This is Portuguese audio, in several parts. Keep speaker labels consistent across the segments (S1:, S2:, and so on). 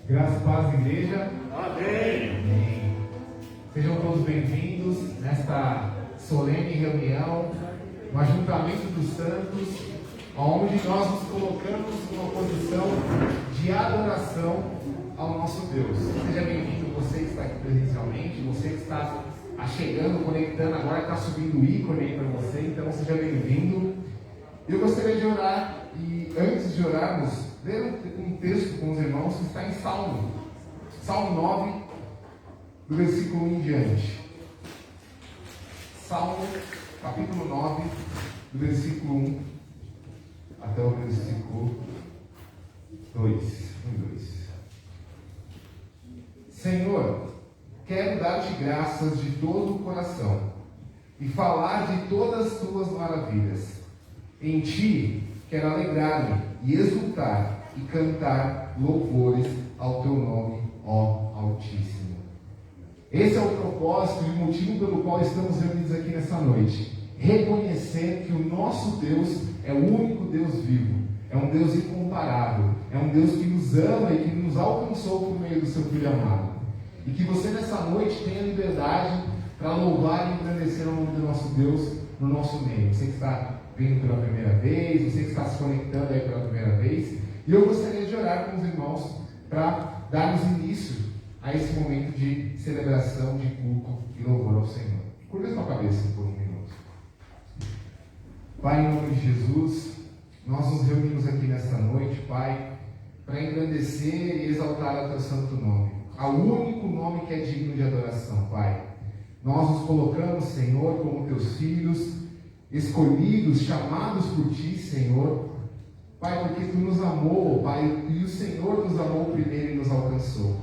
S1: Graças e paz, igreja.
S2: Amém.
S1: Amém. Sejam todos bem-vindos nesta solene reunião, um ajuntamento dos santos, onde nós nos colocamos numa posição de adoração ao nosso Deus. Seja bem-vindo você que está aqui presencialmente, você que está chegando, conectando, agora está subindo o ícone aí para você, então seja bem-vindo. Eu gostaria de orar e antes de orarmos, ler um texto com os irmãos que está em Salmo 9, do versículo 1 em diante. Salmo, capítulo 9, do versículo 1 até o versículo 2. Senhor, quero dar-te graças de todo o coração e falar de todas as tuas maravilhas. Em ti quero alegrar-me e exultar e cantar louvores ao teu nome, ó Altíssimo. Esse é o propósito e o motivo pelo qual estamos reunidos aqui nessa noite. Reconhecer que o nosso Deus é o único Deus vivo, é um Deus incomparável, é um Deus que nos ama e que nos alcançou por meio do seu Filho amado. E que você nessa noite tenha liberdade para louvar e engrandecer o nome do nosso Deus no nosso meio. Você que está vindo pela primeira vez, você que está se conectando aí pela primeira vez. E eu gostaria de orar com os irmãos para darmos início a esse momento de celebração, de culto e louvor ao Senhor. Curva sua cabeça por um minuto. Pai, em nome de Jesus, nós nos reunimos aqui nesta noite, Pai, para engrandecer e exaltar o teu santo nome, ao único nome que é digno de adoração, Pai. Nós nos colocamos, Senhor, como teus filhos, escolhidos, chamados por ti, Senhor, Pai, porque tu nos amou, Pai, e o Senhor nos amou primeiro e nos alcançou.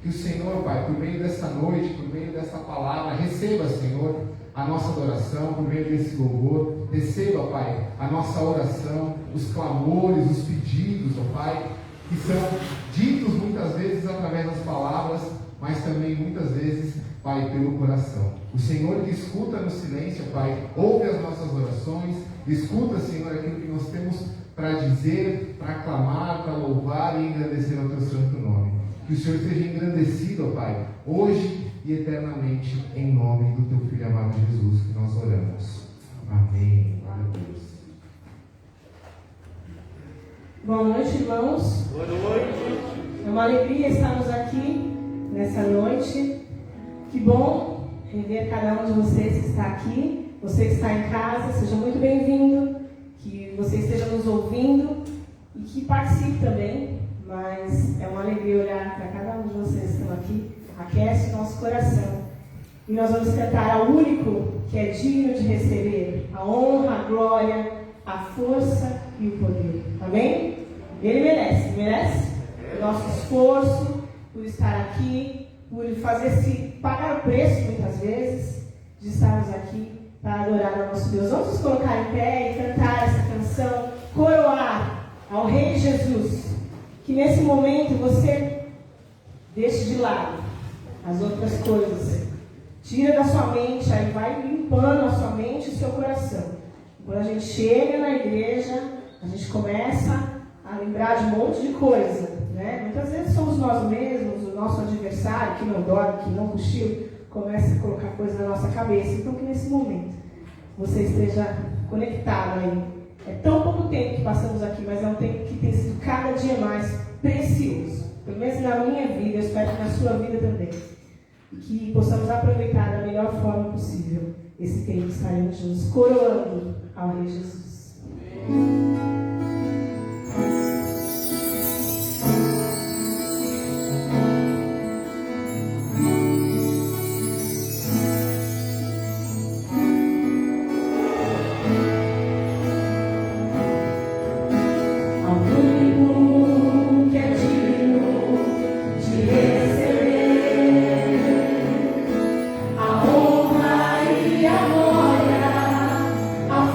S1: Que o Senhor, Pai, por meio desta noite, por meio desta palavra, receba, Senhor, a nossa adoração, por meio desse louvor, receba, Pai, a nossa oração, os clamores, os pedidos, ó Pai, que são ditos muitas vezes através das palavras, mas também muitas vezes, Pai, pelo coração. O Senhor que escuta no silêncio, Pai, ouve as nossas orações, escuta, Senhor, aquilo que nós temos para dizer, para clamar, para louvar e engrandecer o teu santo nome. Que o Senhor seja engrandecido, Pai, hoje e eternamente, em nome do teu Filho amado Jesus, que nós oramos. Amém. Glória a Deus.
S3: Boa noite, irmãos.
S2: Boa noite.
S3: É uma alegria estarmos aqui nessa noite. Que bom rever cada um de vocês que está aqui. Você que está em casa, seja muito bem-vindo. Que você esteja nos ouvindo e que participe também. Mas é uma alegria olhar para cada um de vocês que estão aqui. Aquece o nosso coração. E nós vamos cantar ao único que é digno de receber a honra, a glória, a força e o poder. Amém? Ele merece o nosso esforço por estar aqui, por pagar o preço muitas vezes de estarmos aqui para adorar ao nosso Deus. Vamos nos colocar em pé e cantar essa canção, coroar ao Rei Jesus. Que nesse momento você deixe de lado as outras coisas. Tira da sua mente, aí vai limpando a sua mente e o seu coração. Quando a gente chega na igreja, a gente começa a lembrar de um monte de coisa, né? Muitas vezes somos nós mesmos, o nosso adversário que não dorme, que não cochila, começa a colocar coisa na nossa cabeça. Então que nesse momento você esteja conectado aí. É tão pouco tempo que passamos aqui, mas é um tempo que tem sido cada dia mais precioso. Pelo menos na minha vida, eu espero que na sua vida também. E que possamos aproveitar da melhor forma possível esse tempo que estaremos juntos, coroando ao Rei Jesus.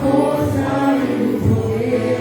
S4: Força e o poder.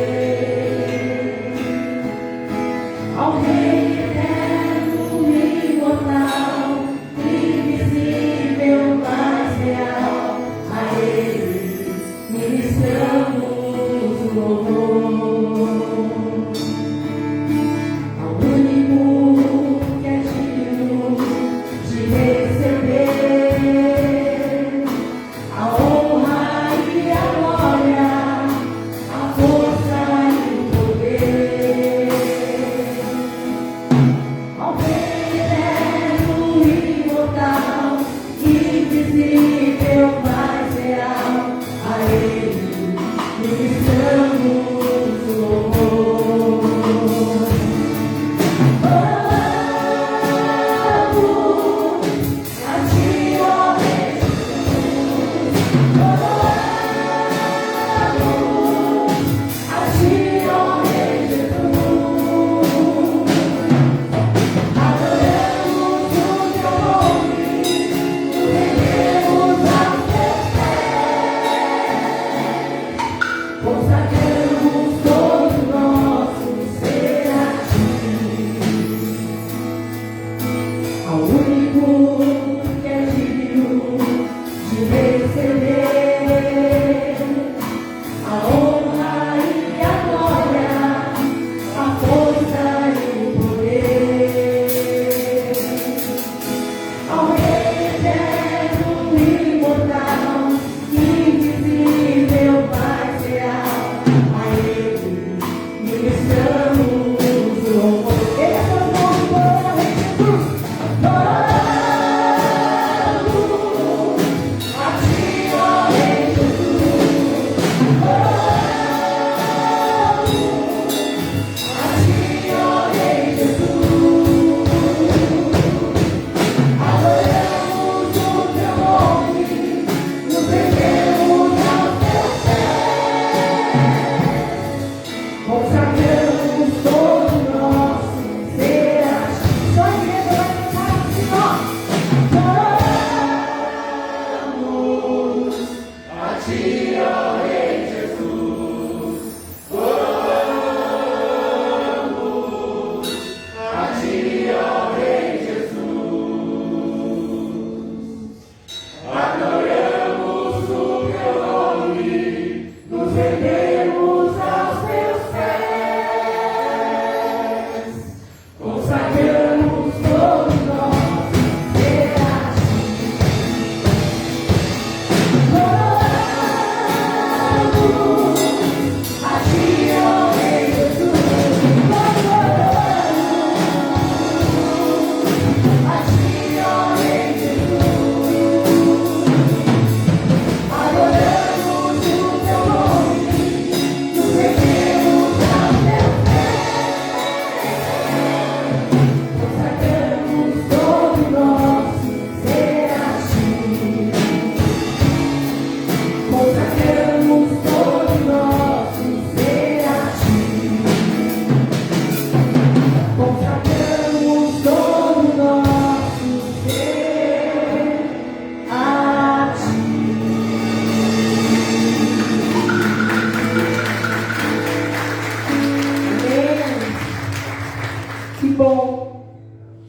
S3: bom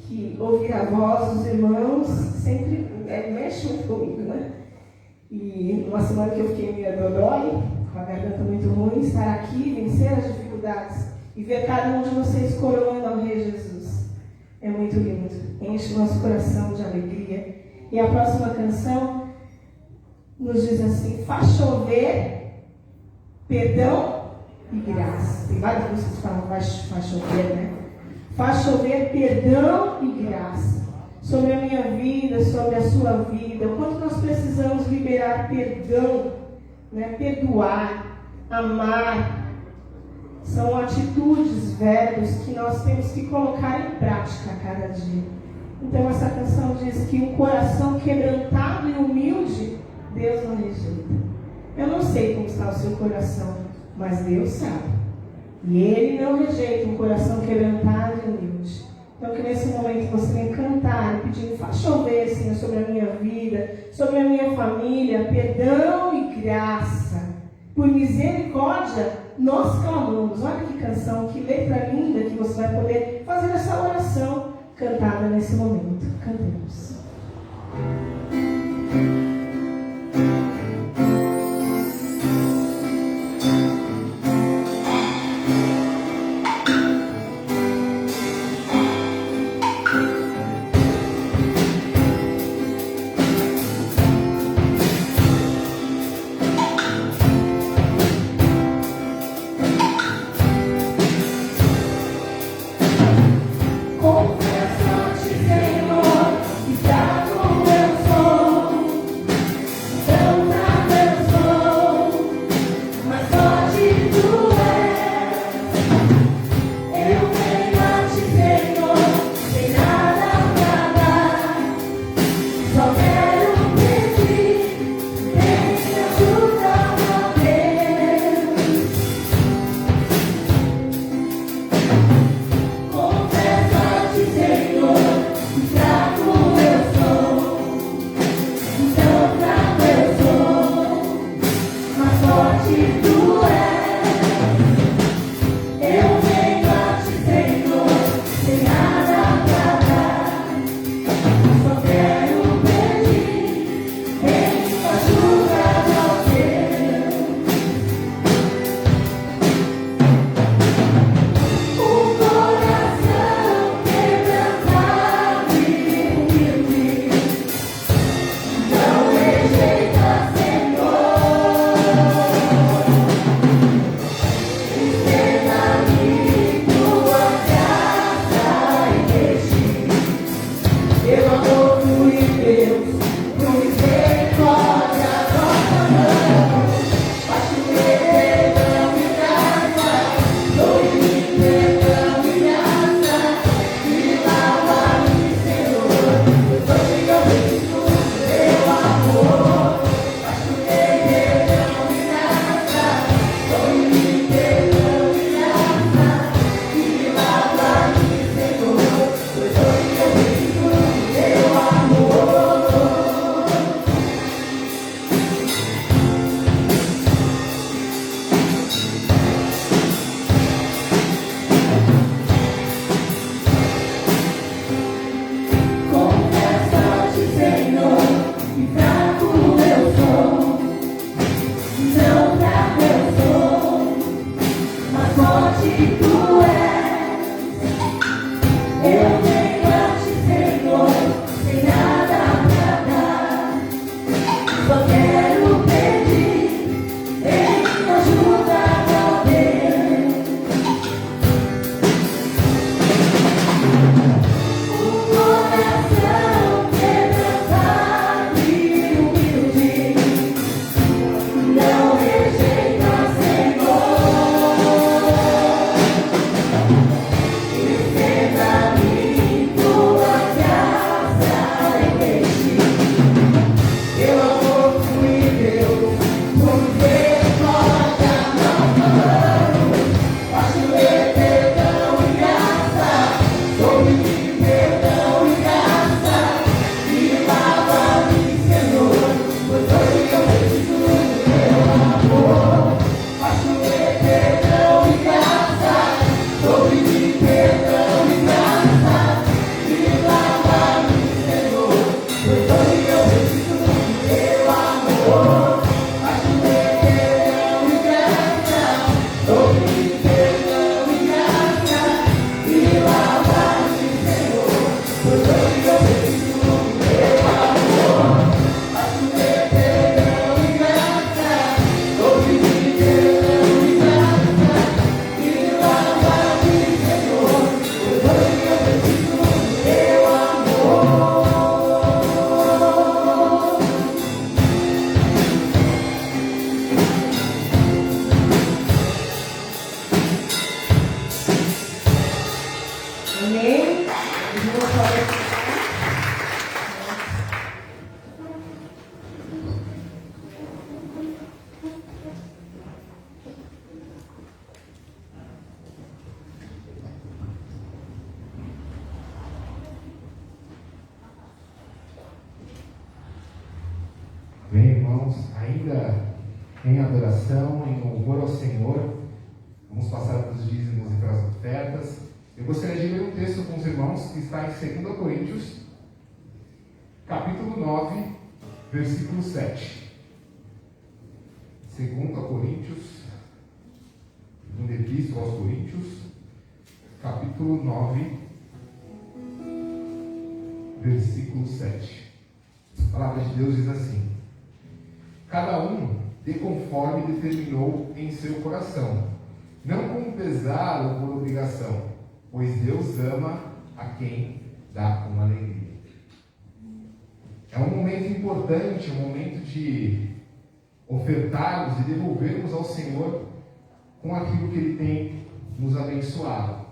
S3: que ouvir a voz dos irmãos sempre mexe muito comigo, né? E uma semana que eu fiquei meio dodói, com a garganta muito ruim, estar aqui, vencer as dificuldades e ver cada um de vocês coroando ao Rei Jesus. É muito lindo, enche o nosso coração de alegria. E a próxima canção nos diz assim: faz chover perdão e graça. Tem várias músicas que falam faz chover, né? Faz chover perdão e graça sobre a minha vida, sobre a sua vida. O quanto nós precisamos liberar perdão, né? Perdoar, amar. São atitudes, verbos que nós temos que colocar em prática a cada dia. Então essa canção diz que um coração quebrantado e humilde, Deus não rejeita. Eu não sei como está o seu coração, mas Deus sabe. E Ele não rejeita um coração quebrantado e humilde. Então que nesse momento você venha cantar, pedindo, faz chover, Senhor, sobre a minha vida, sobre a minha família, perdão e graça. Por misericórdia, nós clamamos. Olha que canção, que letra linda que você vai poder fazer essa oração cantada nesse momento. Cantemos.
S2: Confesso-te, Senhor, que fraco eu
S3: Amém? Os irmãos podem ficar.
S1: Bem, irmãos, ainda em adoração, em louvor ao Senhor, vamos passar para os dízimos e para as ofertas. Eu gostaria de ler um texto com os irmãos que está em 2 Coríntios, capítulo 9, versículo 7. 2 Coríntios, segunda epístola aos Coríntios, capítulo 9, versículo 7. A palavra de Deus diz assim: cada um dê conforme determinou em seu coração, não com pesar ou por obrigação, pois Deus ama a quem dá com alegria. É um momento importante, um momento de ofertarmos e devolvermos ao Senhor com aquilo que Ele tem nos abençoado.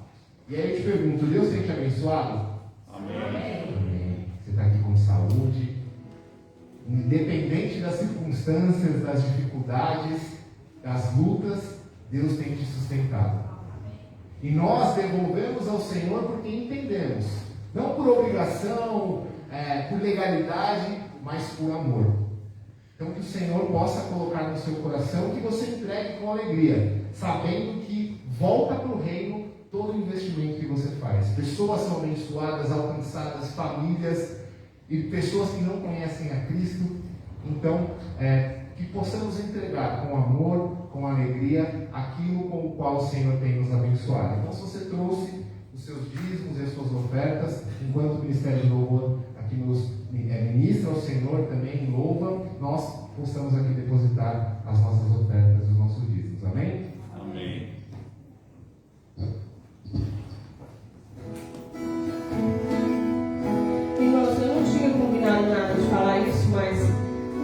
S1: E aí eu te pergunto, Deus tem te abençoado?
S2: Amém.
S1: Amém. Você está aqui com saúde, independente das circunstâncias, das dificuldades, das lutas, Deus tem te sustentado. E nós devolvemos ao Senhor porque entendemos, não por obrigação, por legalidade, mas por amor. Então que o Senhor possa colocar no seu coração, que você entregue com alegria, sabendo que volta para o reino todo o investimento que você faz. Pessoas são abençoadas, alcançadas, famílias e pessoas que não conhecem a Cristo. Então, que possamos entregar com amor, com alegria, aquilo com o qual o Senhor tem nos abençoado. Então, se você trouxe os seus dízimos e as suas ofertas, enquanto o Ministério de Louvor aqui nos ministra ao Senhor, também louva, nós possamos aqui depositar as nossas ofertas e os nossos dízimos. Amém?
S2: Amém.
S3: Irmãos, eu não tinha combinado nada de falar isso, mas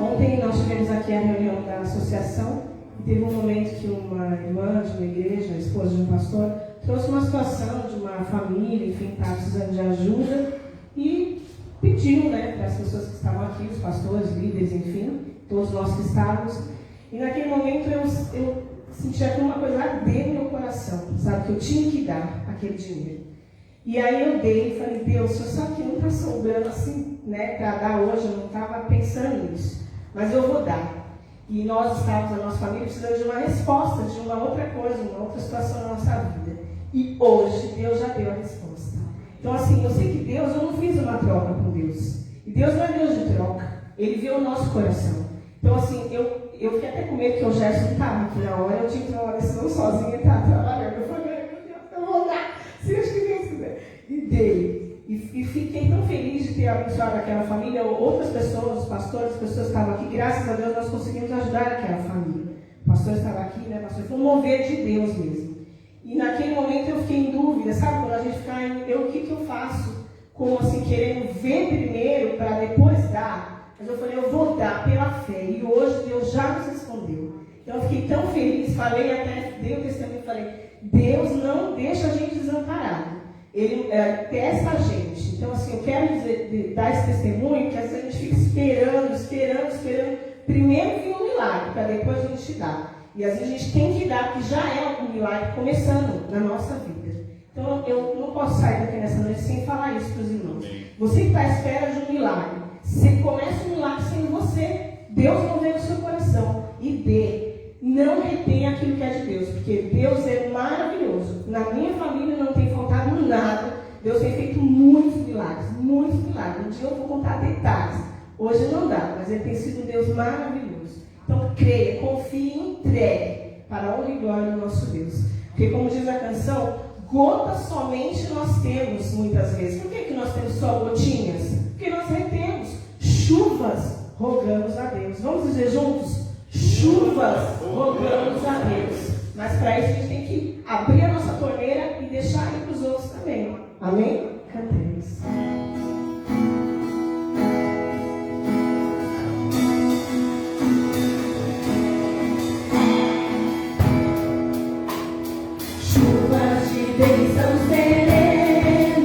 S3: ontem nós tivemos aqui a reunião da associação e teve um momento que uma irmã de uma igreja, a esposa de um pastor, trouxe uma situação de uma família, enfim, estava precisando de ajuda e pediu, para as pessoas que estavam aqui, os pastores, líderes, enfim, todos nós que estávamos. E naquele momento eu sentia que uma coisa ardeu no meu coração, sabe, que eu tinha que dar aquele dinheiro. E aí eu dei e falei, Deus, o Senhor sabe que não está sobrando assim, para dar hoje, eu não estava pensando nisso, mas eu vou dar. E nós estávamos, a nossa família, precisando de uma resposta, de uma outra coisa, uma outra situação na nossa vida. E hoje Deus já deu a resposta. Então assim, eu sei que Deus, eu não fiz uma troca com Deus. E Deus não é Deus de troca, Ele vê o nosso coração. Então assim, eu fiquei até com medo que o Gerson estava aqui na hora, eu tinha que tomar uma decisão sozinha e estava trabalhando. Eu falei, meu Deus, eu vou dar, se Deus quiser. E dei. E fiquei tão feliz de ter abençoado aquela família, outras pessoas, os pastores, as pessoas que estavam aqui, graças a Deus nós conseguimos ajudar aquela família. O pastor estava aqui, pastor, foi um mover de Deus mesmo. E naquele momento eu fiquei em dúvida, sabe, quando a gente fica o que eu faço? Como assim, querendo ver primeiro para depois dar. Mas eu falei, eu vou dar pela fé. E hoje Deus já nos respondeu. Então eu fiquei tão feliz, falei até, dei o testemunho e falei, Deus não deixa a gente desamparado. Ele testa a gente. Então assim, eu quero dar esse testemunho, que às vezes a gente fica esperando. Primeiro vir um milagre, para depois a gente dar. E às vezes a gente tem que dar, porque já é um milagre começando na nossa vida. Então eu não posso sair daqui nessa noite sem falar isso para os irmãos. Você que está à espera de um milagre, você começa o milagre sendo você. Deus não vê no seu coração. E dê. Não retenha aquilo que é de Deus, porque Deus é maravilhoso. Na minha família não tem faltado nada. Deus tem feito muitos milagres, muitos milagres. Um dia eu vou contar detalhes. Hoje não dá, mas Ele tem sido um Deus maravilhoso. Então creia, confie e entregue para a honra e glória do nosso Deus. Porque como diz a canção, gotas somente nós temos muitas vezes. Por que nós temos só gotinhas? Porque nós retemos. Chuvas, rogamos a Deus. Vamos dizer juntos? Chuvas, rogamos a Deus. Mas para isso a gente tem que abrir a nossa torneira e deixar ir para os outros também. Amém? Cantemos. Chuvas de bênçãos seremos.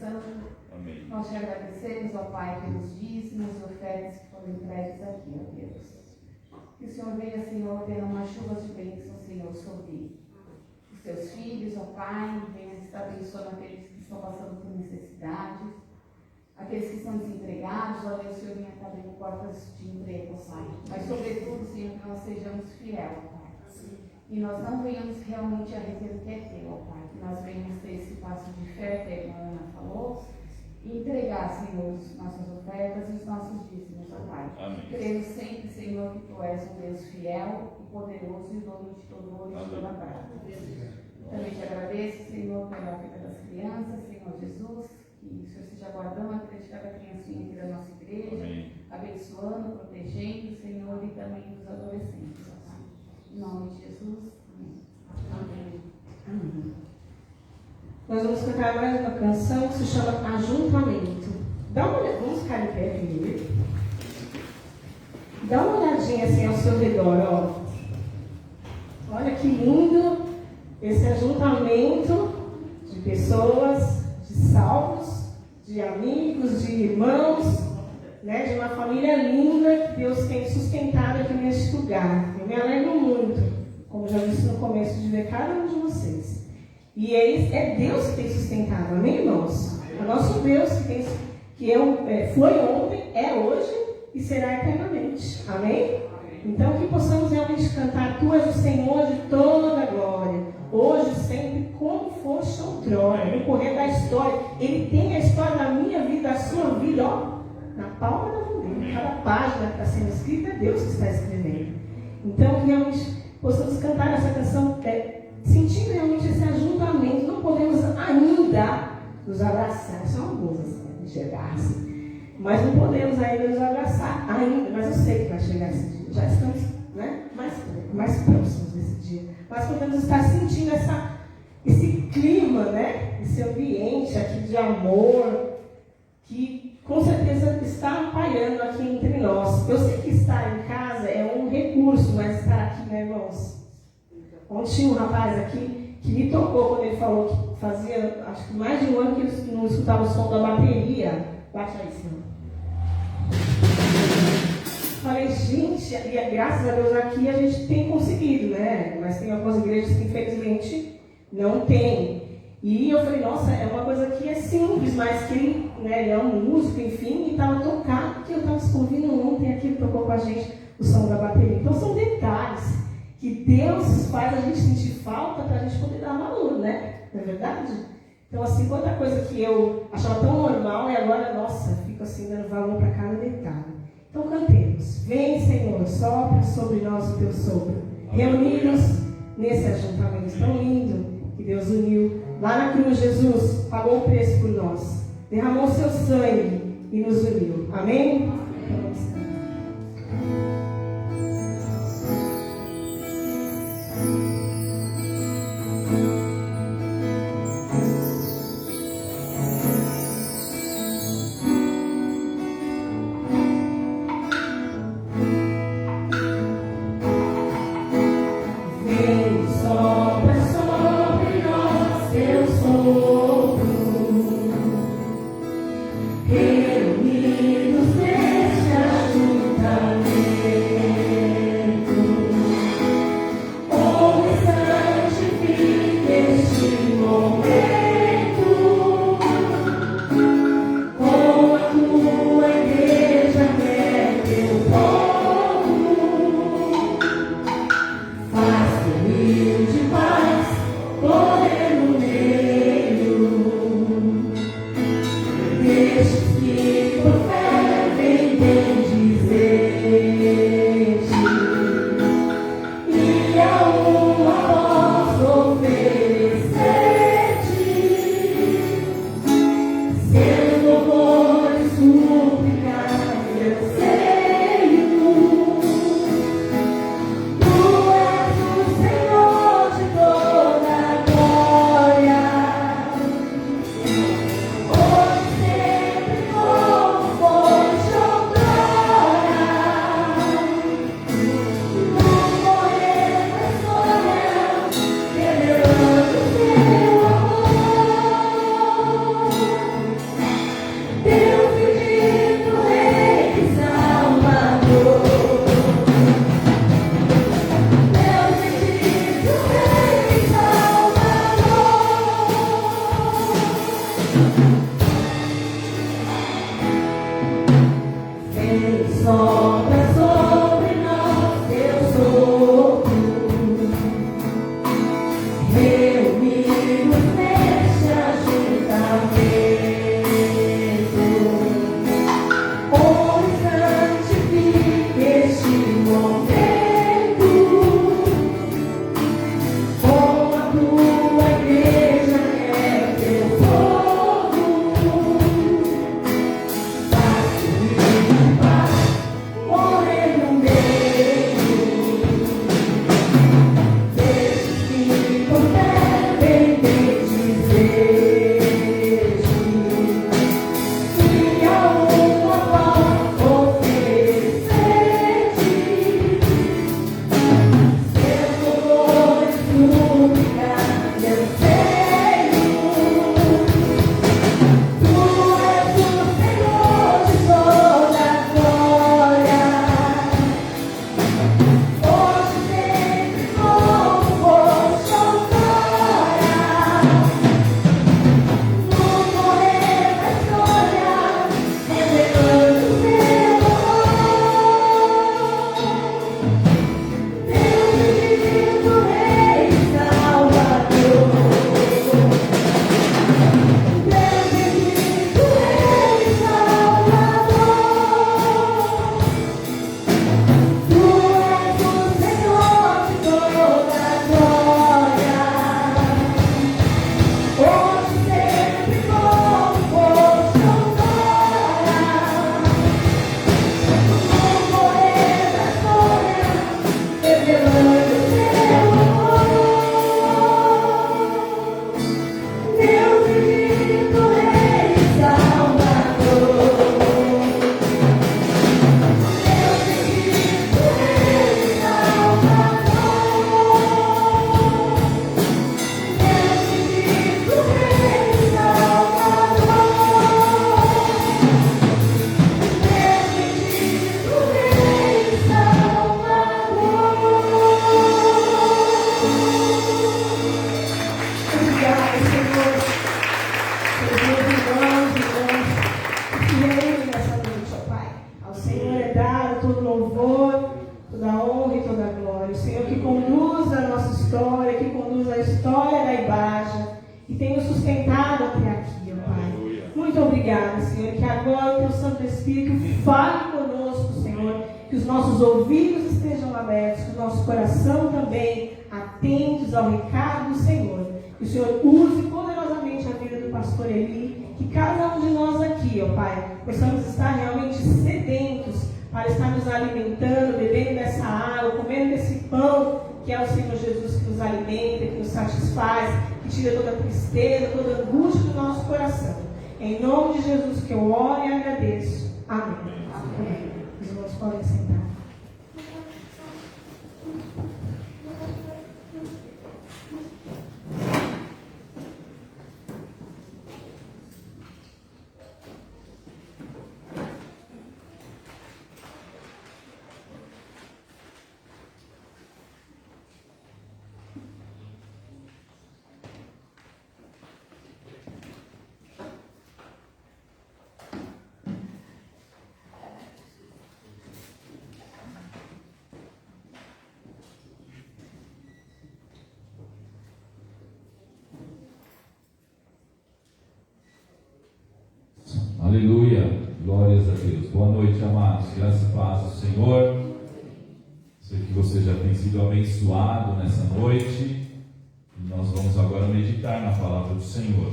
S4: Santo.
S2: Amém.
S4: Nós te agradecemos, ó Pai, pelos dízimos e ofertas que foram entregues aqui, ó Deus. Que o Senhor venha, Senhor, derramar chuvas de bênção, Senhor, sobre os teus filhos, ó Pai. Venha estar abençoando aqueles que estão passando por necessidades, aqueles que estão desempregados, ó Deus, o Senhor venha estar abrindo portas de emprego, ó Pai. Mas, sobretudo, Senhor, que nós sejamos fiéis, ó Pai. E nós não venhamos realmente a reter o que é teu, ó Pai. Que nós venhamos ter esse passo de fé, que a irmã Ana falou, e entregar, Senhor, as nossas ofertas e os nossos dízimos, ó Pai.
S2: Amém.
S4: Crendo sempre, Senhor, que Tu és um Deus fiel e poderoso e dono de todo ouro e de toda prata. Também te agradeço, Senhor, pela vida das crianças, Senhor Jesus, que o Senhor esteja guardando a vida de cada criancinha aqui da nossa igreja,
S2: Amém.
S4: abençoando, protegendo, Senhor, e também dos adolescentes, ó Pai. Em nome de Jesus, amém. Amém.
S3: Nós vamos cantar mais uma canção que se chama Ajuntamento. Dá uma olhada, vamos ficar em pé primeiro. Dá uma olhadinha assim ao seu redor, ó. Olha que lindo esse ajuntamento de pessoas, de salvos, de amigos, de irmãos, né, de uma família linda que Deus tem sustentado aqui neste lugar. Eu me alegro muito, como já disse no começo, de ver cada um de vocês. E é Deus que tem sustentado, amém, irmãos? É o nosso Deus foi ontem, é hoje e será eternamente, amém? Então que possamos realmente cantar: Tu és o Senhor de toda a glória, hoje, sempre, como foste outrora, no correr da história. Ele tem a história da minha vida, da sua vida, ó, na palma da mão dele. Cada página que está sendo escrita é Deus que está escrevendo. Então que realmente possamos cantar essa canção sentindo realmente esse ajuntamento. Não podemos ainda nos abraçar, são algumas, enxergar-se, mas não podemos ainda nos abraçar, ainda, mas eu sei que vai chegar esse dia, já estamos, né, mais próximos desse dia, mas podemos estar sentindo esse clima, né, esse ambiente aqui de amor, que com certeza está pairando aqui entre nós. Eu sei que estar em casa é um recurso, mas estar aqui, né, irmãos? Ontem tinha um rapaz aqui que me tocou quando ele falou que fazia, acho que mais de um ano que ele não escutava o som da bateria. Bate aí, senhor. Falei, gente, e graças a Deus aqui a gente tem conseguido, né? Mas tem algumas igrejas que infelizmente não tem. E eu falei, nossa, é uma coisa que é simples, mas que ele, né, ele é um músico, enfim, e estava tocando, porque eu estava ouvindo ontem aqui, ele tocou com a gente o som da bateria. Então são detalhes que Deus faz a gente sentir falta para a gente poder dar valor, né? Não é verdade? Então, assim, quanta coisa que eu achava tão normal e agora, nossa, fico assim dando valor para cada detalhe. Então, cantemos. Vem, Senhor, sopra sobre nós o teu sopro. Reunir-nos nesse ajuntamento tão lindo que Deus uniu. Lá na cruz, Jesus pagou o preço por nós. Derramou o seu sangue e nos uniu. Amém? Então, vamos cantar. conduz a nossa história, que conduz a história da Ibaja, que tem nos sustentado até aqui, ó Pai. Muito obrigada, Senhor, que agora o Teu Santo Espírito fale conosco, Senhor, que os nossos ouvidos estejam abertos, que o nosso coração também atentos ao recado do Senhor. Que o Senhor use poderosamente a vida do pastor Eli, que cada um de nós aqui, ó Pai, possamos estar realmente sedentos para estar nos alimentando, bebendo dessa água, comendo desse pão, que é o Senhor Jesus que nos alimenta, que nos satisfaz, que tira toda a tristeza, toda a angústia do nosso coração. Em nome de Jesus que eu oro e agradeço. Amém. Amém. Os irmãos podem sentar.
S5: Aleluia, glórias a Deus. Boa noite, amados, graças e paz do Senhor. Sei que você já tem sido abençoado nessa noite e nós vamos agora meditar na palavra do Senhor.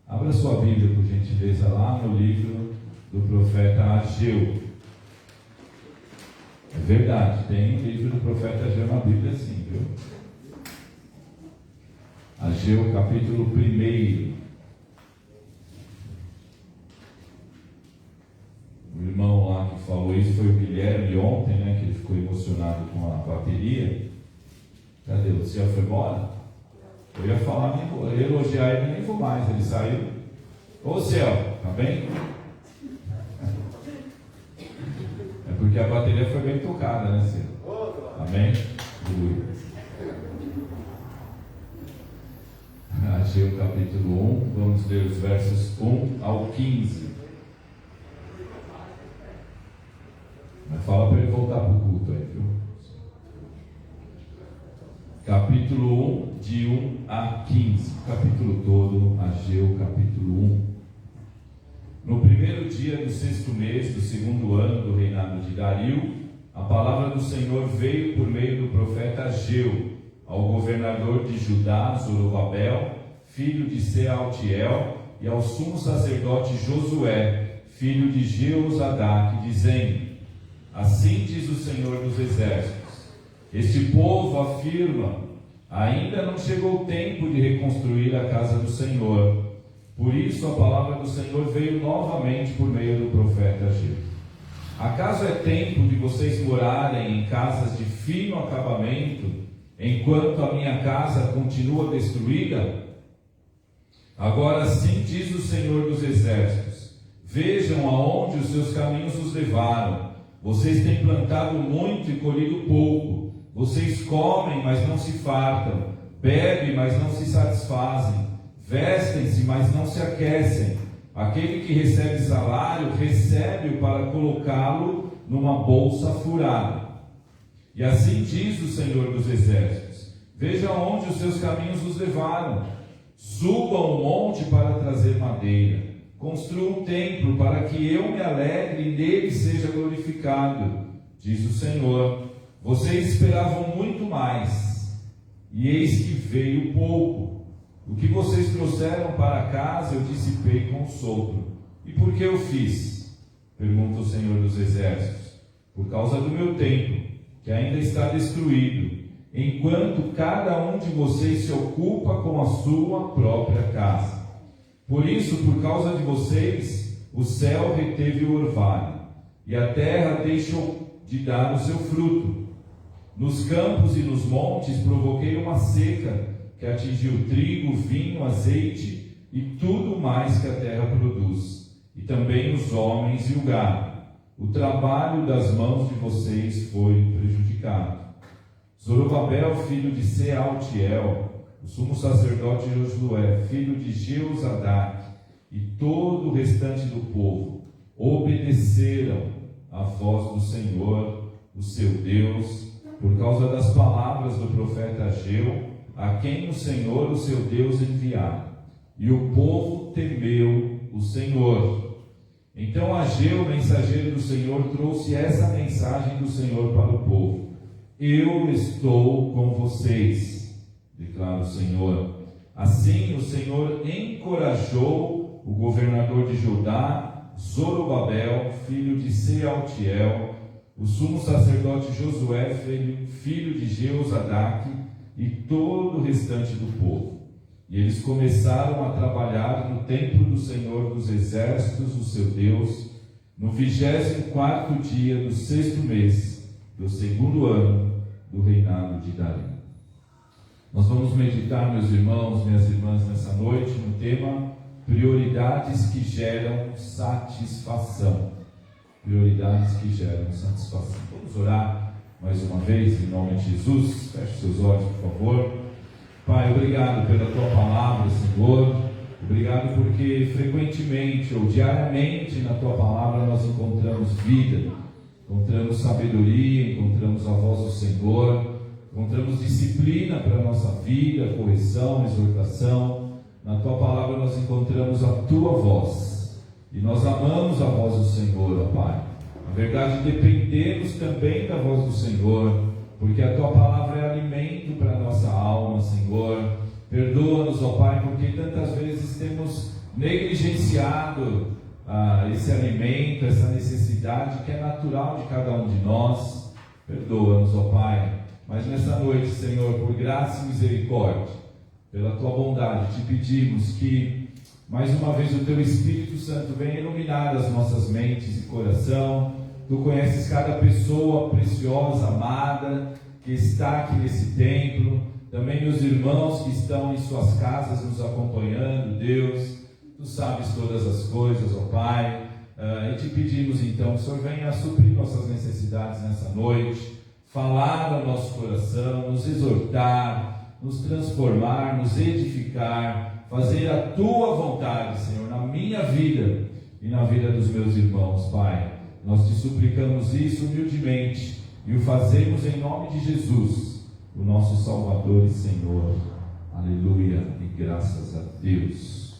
S5: Abra sua Bíblia, por gentileza, lá no livro do profeta Ageu. É verdade, tem livro do profeta Ageu na Bíblia, sim, viu? Ageu, capítulo 1. O irmão lá que falou isso foi o Guilherme ontem, né? Que ele ficou emocionado com a bateria. Cadê? O Luciano foi embora? Eu ia falar, eu ia elogiar ele, nem vou mais. Ele saiu. Ô Céu, tá bem? É porque a bateria foi bem tocada, né, Céu? Amém? Achei o capítulo 1. Vamos ler os versos 1 ao 15. Fala para ele voltar para o culto aí, viu? Capítulo 1, de 1 a 15. Capítulo todo, Ageu, capítulo 1. No primeiro dia do 6º mês do 2º ano do reinado de Dario, a palavra do Senhor veio por meio do profeta Ageu ao governador de Judá, Zorobabel, filho de Sealtiel, e ao sumo sacerdote Josué, filho de Jeozadak, dizendo: Assim diz o Senhor dos Exércitos: Este povo afirma: ainda não chegou o tempo de reconstruir a casa do Senhor. Por isso a palavra do Senhor veio novamente por meio do profeta Ageu. Acaso é tempo de vocês morarem em casas de fino acabamento, enquanto a minha casa continua destruída? Agora sim diz o Senhor dos Exércitos: Vejam aonde os seus caminhos os levaram. Vocês têm plantado muito e colhido pouco. Vocês comem, mas não se fartam. Bebem, mas não se satisfazem. Vestem-se, mas não se aquecem. Aquele que recebe salário, recebe-o para colocá-lo numa bolsa furada. E assim diz o Senhor dos Exércitos: Vejam onde os seus caminhos os levaram. Subam o monte para trazer madeira. Construa um templo para que eu me alegre e nele seja glorificado, diz o Senhor. Vocês esperavam muito mais, e eis que veio pouco. O que vocês trouxeram para casa eu dissipei com o sopro. E por que eu fiz? Pergunta o Senhor dos Exércitos. Por causa do meu templo, que ainda está destruído, enquanto cada um de vocês se ocupa com a sua própria casa. Por isso, por causa de vocês, o céu reteve o orvalho, e a terra deixou de dar o seu fruto. Nos campos e nos montes provoquei uma seca, que atingiu trigo, vinho, azeite e tudo mais que a terra produz, e também os homens e o gado. O trabalho das mãos de vocês foi prejudicado. Zorobabel, filho de Sealtiel, o sumo sacerdote Josué, filho de Jeozadak, e todo o restante do povo obedeceram à voz do Senhor, o seu Deus, por causa das palavras do profeta Ageu, a quem o Senhor, o seu Deus, enviara. E o povo temeu o Senhor. Então Ageu, mensageiro do Senhor, trouxe essa mensagem do Senhor para o povo: eu estou com vocês, declara o Senhor. Assim o Senhor encorajou o governador de Judá, Zorobabel, filho de Sealtiel, o sumo sacerdote Josué, filho de Jeozadak, e todo o restante do povo. E eles começaram a trabalhar no templo do Senhor dos Exércitos, o seu Deus, no 24º dia do 6º mês do 2º ano do reinado de Dario. Nós vamos meditar, meus irmãos, minhas irmãs, nessa noite, no tema prioridades que geram satisfação. Prioridades que geram satisfação. Vamos orar mais uma vez, em nome de Jesus. Feche seus olhos, por favor. Pai, obrigado pela Tua palavra, Senhor. Obrigado porque frequentemente ou diariamente na Tua palavra nós encontramos vida, encontramos sabedoria, encontramos a voz do Senhor, encontramos disciplina para a nossa vida, correção, exortação. Na Tua palavra nós encontramos a Tua voz e nós amamos a voz do Senhor, ó Pai. Na verdade, dependemos também da voz do Senhor, porque a Tua palavra é alimento para a nossa alma, Senhor. Perdoa-nos, ó Pai, porque tantas vezes temos negligenciado esse alimento, essa necessidade que é natural de cada um de nós. Perdoa-nos, ó Pai. Mas nessa noite, Senhor, por graça e misericórdia, pela Tua bondade, te pedimos que mais uma vez o Teu Espírito Santo venha iluminar as nossas mentes e coração. Tu conheces cada pessoa preciosa, amada, que está aqui nesse templo. Também meus irmãos que estão em suas casas nos acompanhando, Deus. Tu sabes todas as coisas, ó Pai. E te pedimos então que o Senhor venha suprir nossas necessidades nessa noite, falar ao nosso coração, nos exortar, nos transformar, nos edificar, fazer a Tua vontade, Senhor, na minha vida e na vida dos meus irmãos, Pai. Nós te suplicamos isso humildemente e o fazemos em nome de Jesus, o nosso Salvador e Senhor. Aleluia e graças a Deus.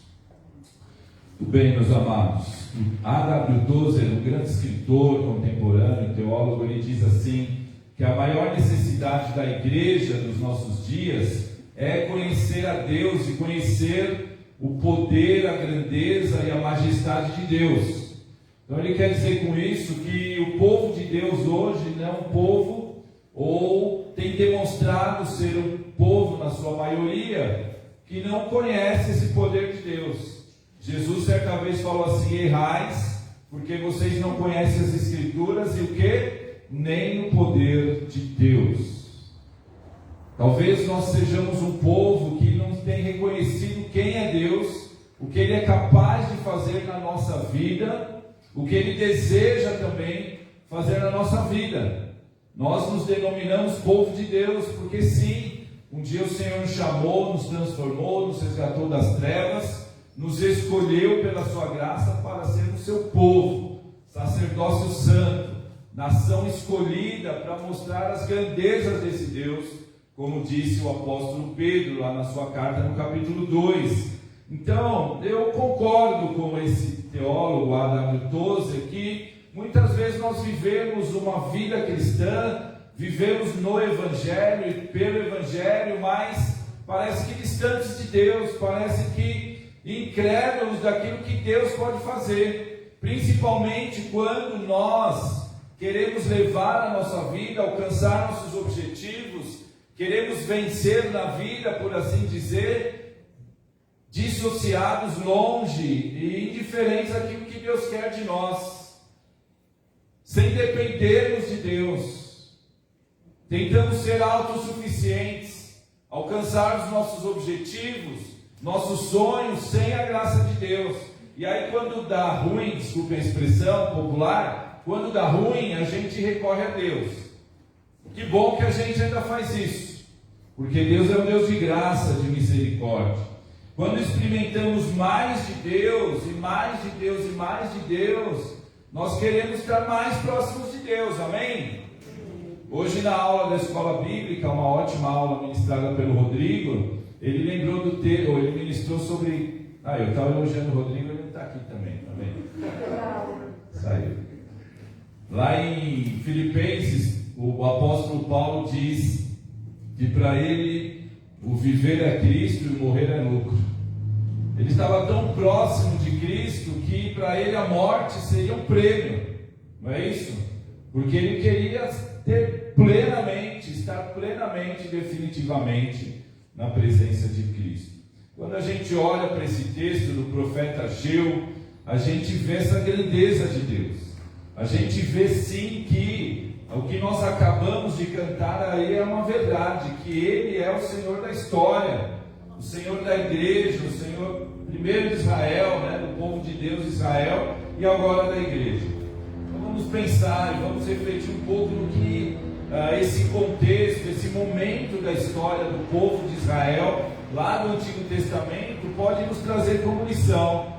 S5: Muito bem, meus amados. A.W. Tozer, um grande escritor contemporâneo, teólogo, ele diz assim, que a maior necessidade da igreja nos nossos dias é conhecer a Deus e conhecer o poder, a grandeza e a majestade de Deus. Então ele quer dizer com isso que o povo de Deus hoje não é um povo, ou tem demonstrado ser um povo na sua maioria, que não conhece esse poder de Deus. Jesus certa vez falou assim: errais, porque vocês não conhecem as Escrituras e o que? Nem o poder de Deus. Talvez nós sejamos um povo que não tem reconhecido quem é Deus, o que Ele é capaz de fazer na nossa vida, o que Ele deseja também fazer na nossa vida. Nós nos denominamos povo de Deus, porque sim, um dia o Senhor nos chamou, nos transformou, nos resgatou das trevas, nos escolheu pela sua graça para sermos seu povo, sacerdócio santo, nação escolhida para mostrar as grandezas desse Deus, como disse o apóstolo Pedro lá na sua carta no capítulo 2. Então, eu concordo com esse teólogo A.W. Tozer que muitas vezes nós vivemos uma vida cristã, vivemos no Evangelho e pelo Evangelho, mas parece que distantes de Deus, parece que incrédulos daquilo que Deus pode fazer, principalmente quando nós queremos levar a nossa vida, alcançar nossos objetivos, queremos vencer na vida, por assim dizer, dissociados, longe e indiferentes daquilo que Deus quer de nós, sem dependermos de Deus, tentamos ser autossuficientes, alcançar os nossos objetivos, nossos sonhos, sem a graça de Deus. E aí quando dá ruim, desculpe a expressão popular, quando dá ruim, a gente recorre a Deus. Que bom que a gente ainda faz isso, porque Deus é um Deus de graça, de misericórdia. Quando experimentamos mais de Deus, e mais de Deus, e mais de Deus, nós queremos estar mais próximos de Deus, amém? Hoje, na aula da escola bíblica, uma ótima aula ministrada pelo Rodrigo, ele lembrou do texto, ele ministrou sobre. Eu estava elogiando o Rodrigo, ele está aqui também, tá vendo? Saiu. Lá em Filipenses, o apóstolo Paulo diz que para ele o viver é Cristo e o morrer é lucro. Ele estava tão próximo de Cristo que para ele a morte seria um prêmio, não é isso? Porque ele queria ter plenamente, estar plenamente, definitivamente na presença de Cristo. Quando a gente olha para esse texto do profeta Ageu, a gente vê essa grandeza de Deus. A gente vê sim que o que nós acabamos de cantar aí é uma verdade, que Ele é o Senhor da história, o Senhor da igreja, o Senhor primeiro de Israel, do povo de Deus Israel, e agora da igreja. Então vamos pensar e vamos refletir um pouco no que esse contexto, esse momento da história do povo de Israel, lá no Antigo Testamento, pode nos trazer como lição.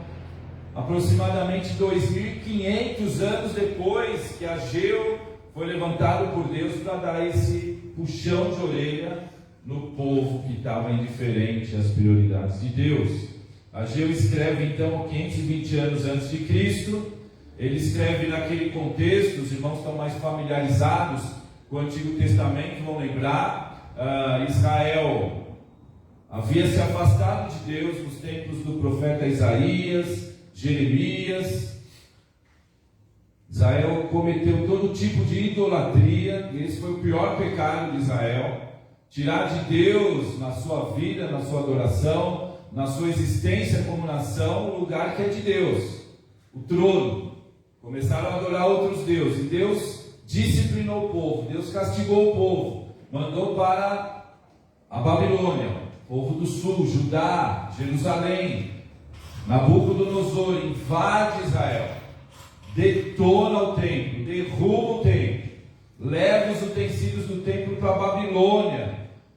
S5: Aproximadamente 2.500 anos depois que Ageu foi levantado por Deus para dar esse puxão de orelha no povo que estava indiferente às prioridades de Deus. Ageu escreve então 520 anos antes de Cristo. Ele escreve naquele contexto, os irmãos estão mais familiarizados com o Antigo Testamento, vão lembrar, Israel havia se afastado de Deus nos tempos do profeta Isaías, Jeremias. Israel cometeu todo tipo de idolatria, e esse foi o pior pecado de Israel: tirar de Deus na sua vida, na sua adoração, na sua existência como nação, o lugar que é de Deus, o trono. Começaram a adorar outros deuses, e Deus disciplinou o povo, Deus castigou o povo, mandou para a Babilônia, povo do sul, Judá, Jerusalém. Nabucodonosor invade Israel, detona o templo, derruba o templo, leva os utensílios do templo para a Babilônia,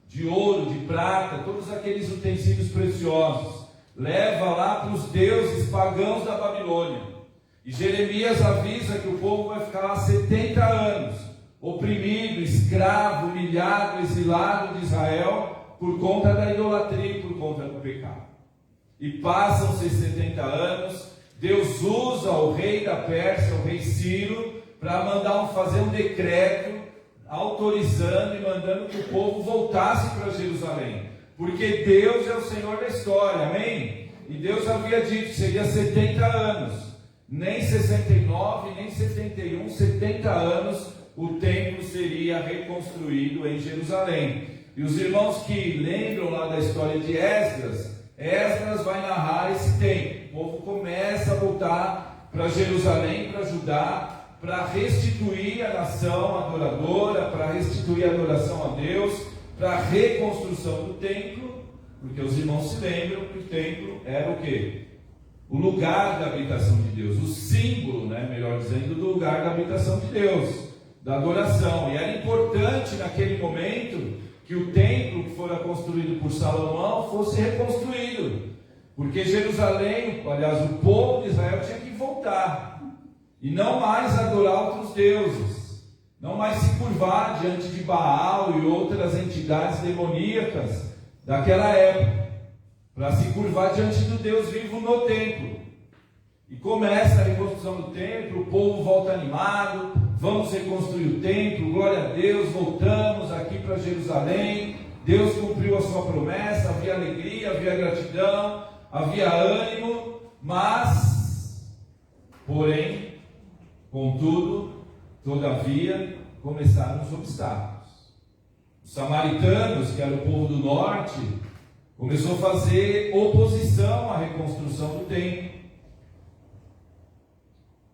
S5: de ouro, de prata, todos aqueles utensílios preciosos, leva lá para os deuses pagãos da Babilônia. E Jeremias avisa que o povo vai ficar lá 70 anos, oprimido, escravo, humilhado, exilado de Israel, por conta da idolatria e por conta do pecado. E passam-se 70 anos, Deus usa o rei da Pérsia, o rei Ciro, para fazer um decreto, autorizando e mandando que o povo voltasse para Jerusalém, porque Deus é o Senhor da história, amém? E Deus havia dito que seria 70 anos, nem 69, nem 71, 70 anos o templo seria reconstruído em Jerusalém. E os irmãos que lembram lá da história de Esdras vai narrar esse tempo. O povo começa a voltar para Jerusalém, para Judá, para restituir a nação adoradora, para restituir a adoração a Deus, para a reconstrução do templo, porque os irmãos se lembram que o templo era o quê? O lugar da habitação de Deus, o símbolo, melhor dizendo, do lugar da habitação de Deus, da adoração. E era importante naquele momento que o templo que fora construído por Salomão fosse reconstruído, porque Jerusalém, aliás, o povo de Israel tinha que voltar e não mais adorar outros deuses, não mais se curvar diante de Baal e outras entidades demoníacas daquela época, para se curvar diante do Deus vivo no templo. E começa a reconstrução do templo, o povo volta animado, vamos reconstruir o templo, glória a Deus, voltamos aqui para Jerusalém, Deus cumpriu a sua promessa, havia alegria, havia gratidão, havia ânimo, mas, porém, contudo, todavia, começaram os obstáculos. Os samaritanos, que era o povo do norte, começou a fazer oposição à reconstrução do templo.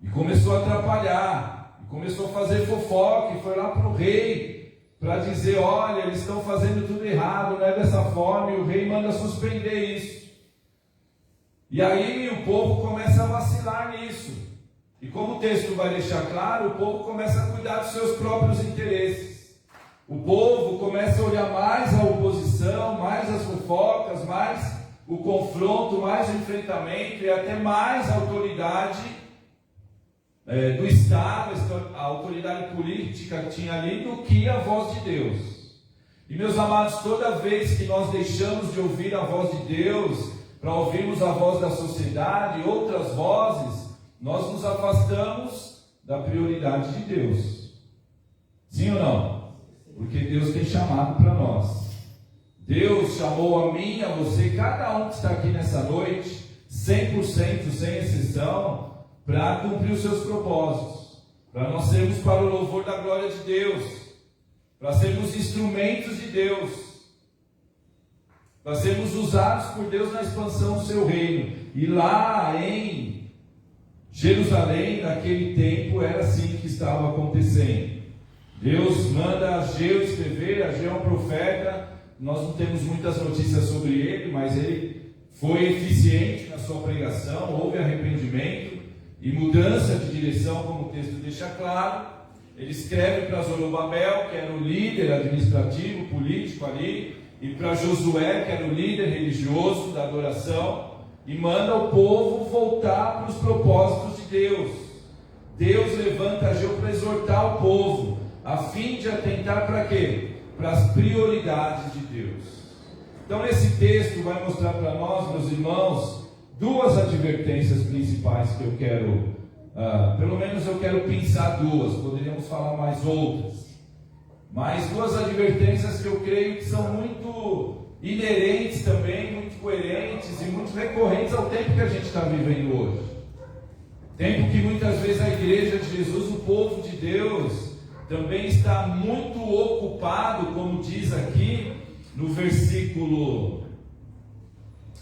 S5: E começou a atrapalhar. E começou a fazer fofoca. E foi lá para o rei para dizer: olha, eles estão fazendo tudo errado, não é dessa forma. E o rei manda suspender isso. E aí o povo começa a vacilar nisso. E como o texto vai deixar claro, o povo começa a cuidar dos seus próprios interesses. O povo começa a olhar mais a oposição, mais as fofocas, mais o confronto, mais o enfrentamento e até mais a autoridade do Estado, a autoridade política tinha ali, do que a voz de Deus. E meus amados, toda vez que nós deixamos de ouvir a voz de Deus, para ouvirmos a voz da sociedade, outras vozes, nós nos afastamos da prioridade de Deus. Sim ou não? Porque Deus tem chamado para nós. Deus chamou a mim, a você, cada um que está aqui nessa noite, 100%, sem exceção, para cumprir os seus propósitos, para nós sermos para o louvor da glória de Deus, para sermos instrumentos de Deus, para sermos usados por Deus na expansão do seu reino. E lá em Jerusalém, naquele tempo, era assim que estava acontecendo. Deus manda Ageu escrever. Ageu é um profeta, nós não temos muitas notícias sobre ele, mas ele foi eficiente na sua pregação, houve arrependimento e mudança de direção, como o texto deixa claro. Ele escreve para Zorobabel, que era o líder administrativo, político ali, e para Josué, que era o líder religioso da adoração, e manda o povo voltar para os propósitos de Deus. Deus levanta Ageu para exortar o povo, a fim de atentar para quê? Para as prioridades de Deus. Então esse texto vai mostrar para nós, meus irmãos, duas advertências principais que eu quero, pelo menos eu quero pensar duas, poderíamos falar mais outras, mas duas advertências que eu creio que são muito inerentes também, muito coerentes e muito recorrentes ao tempo que a gente está vivendo hoje. Tempo que muitas vezes a igreja de Jesus, o povo de Deus, também está muito ocupado, como diz aqui no versículo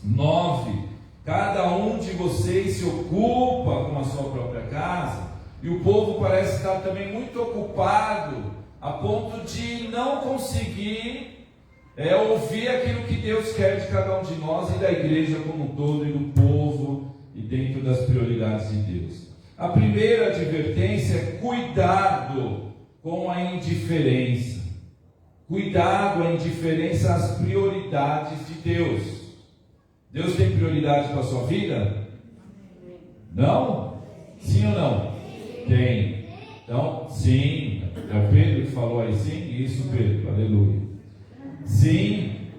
S5: 9, cada um de vocês se ocupa com a sua própria casa, e o povo parece estar também muito ocupado, a ponto de não conseguir ouvir aquilo que Deus quer de cada um de nós e da igreja como um todo, e do povo, e dentro das prioridades de Deus. A primeira advertência é cuidado com a indiferença. Cuidado, a indiferença às prioridades de Deus. Deus tem prioridade para a sua vida? Não? Sim ou não? Tem. Então, sim. É o Pedro que falou aí, sim? Isso, Pedro. Aleluia. Sim.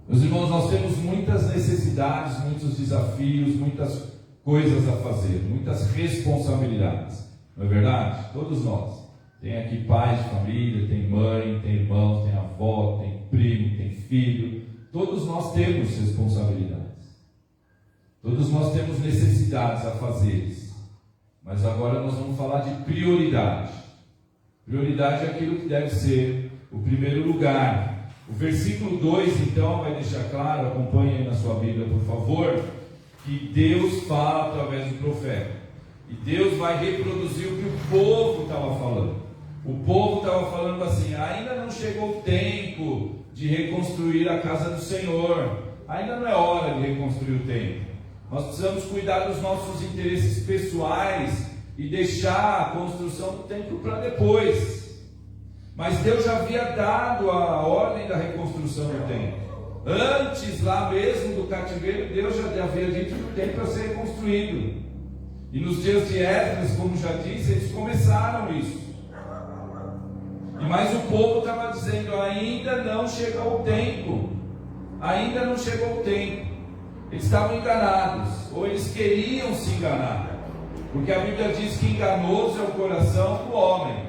S5: Meus irmãos, nós temos muitas necessidades, muitos desafios, muitas coisas a fazer, muitas responsabilidades. Não é verdade? Todos nós. Tem aqui pais de família, tem mãe, tem irmãos, tem avó, tem primo, tem filho. Todos nós temos responsabilidades. Todos nós temos necessidades a fazer. Mas agora nós vamos falar de prioridade. Prioridade é aquilo que deve ser o primeiro lugar. O versículo 2, então, vai deixar claro, acompanhe aí na sua Bíblia, por favor, que Deus fala através do profeta. E Deus vai reproduzir o que o povo estava falando. O povo estava falando assim: ainda não chegou o tempo de reconstruir a casa do Senhor. Ainda não é hora de reconstruir o templo. Nós precisamos cuidar dos nossos interesses pessoais e deixar a construção do templo para depois. Mas Deus já havia dado a ordem da reconstrução do templo. Antes, lá mesmo do cativeiro, Deus já havia dito que o templo ia ser reconstruído. E nos dias de Esdras, como já disse, eles começaram isso. Mas o povo estava dizendo: ainda não chegou o tempo. Ainda não chegou o tempo. Eles estavam enganados, ou eles queriam se enganar. Porque a Bíblia diz que enganoso é o coração do homem.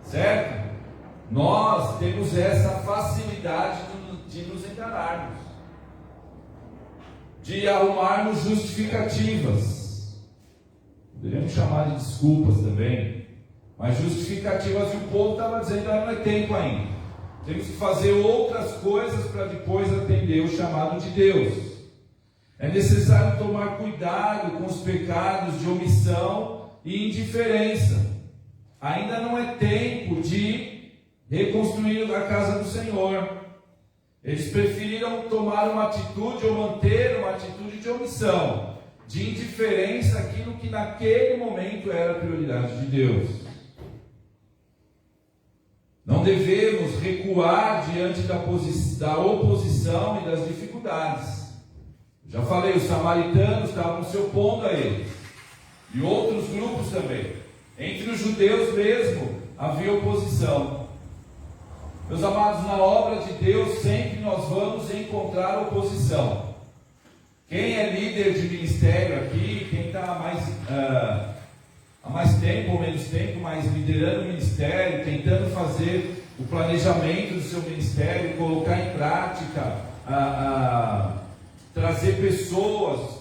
S5: Certo? Nós temos essa facilidade de nos enganarmos, de arrumarmos justificativas. Poderíamos chamar de desculpas também, mas justificativas. E o povo estava dizendo: não é tempo ainda. Temos que fazer outras coisas para depois atender o chamado de Deus. É necessário tomar cuidado com os pecados de omissão e indiferença. Ainda não é tempo de reconstruir a casa do Senhor. Eles preferiram tomar uma atitude ou manter uma atitude de omissão, de indiferença àquilo que naquele momento era a prioridade de Deus. Não devemos recuar diante da oposição e das dificuldades. Já falei, os samaritanos estavam se opondo a eles. E outros grupos também. Entre os judeus mesmo havia oposição. Meus amados, na obra de Deus sempre nós vamos encontrar oposição. Quem é líder de ministério aqui, quem está há mais tempo ou menos tempo, mas liderando o ministério, tentando fazer o planejamento do seu ministério, colocar em prática, trazer pessoas,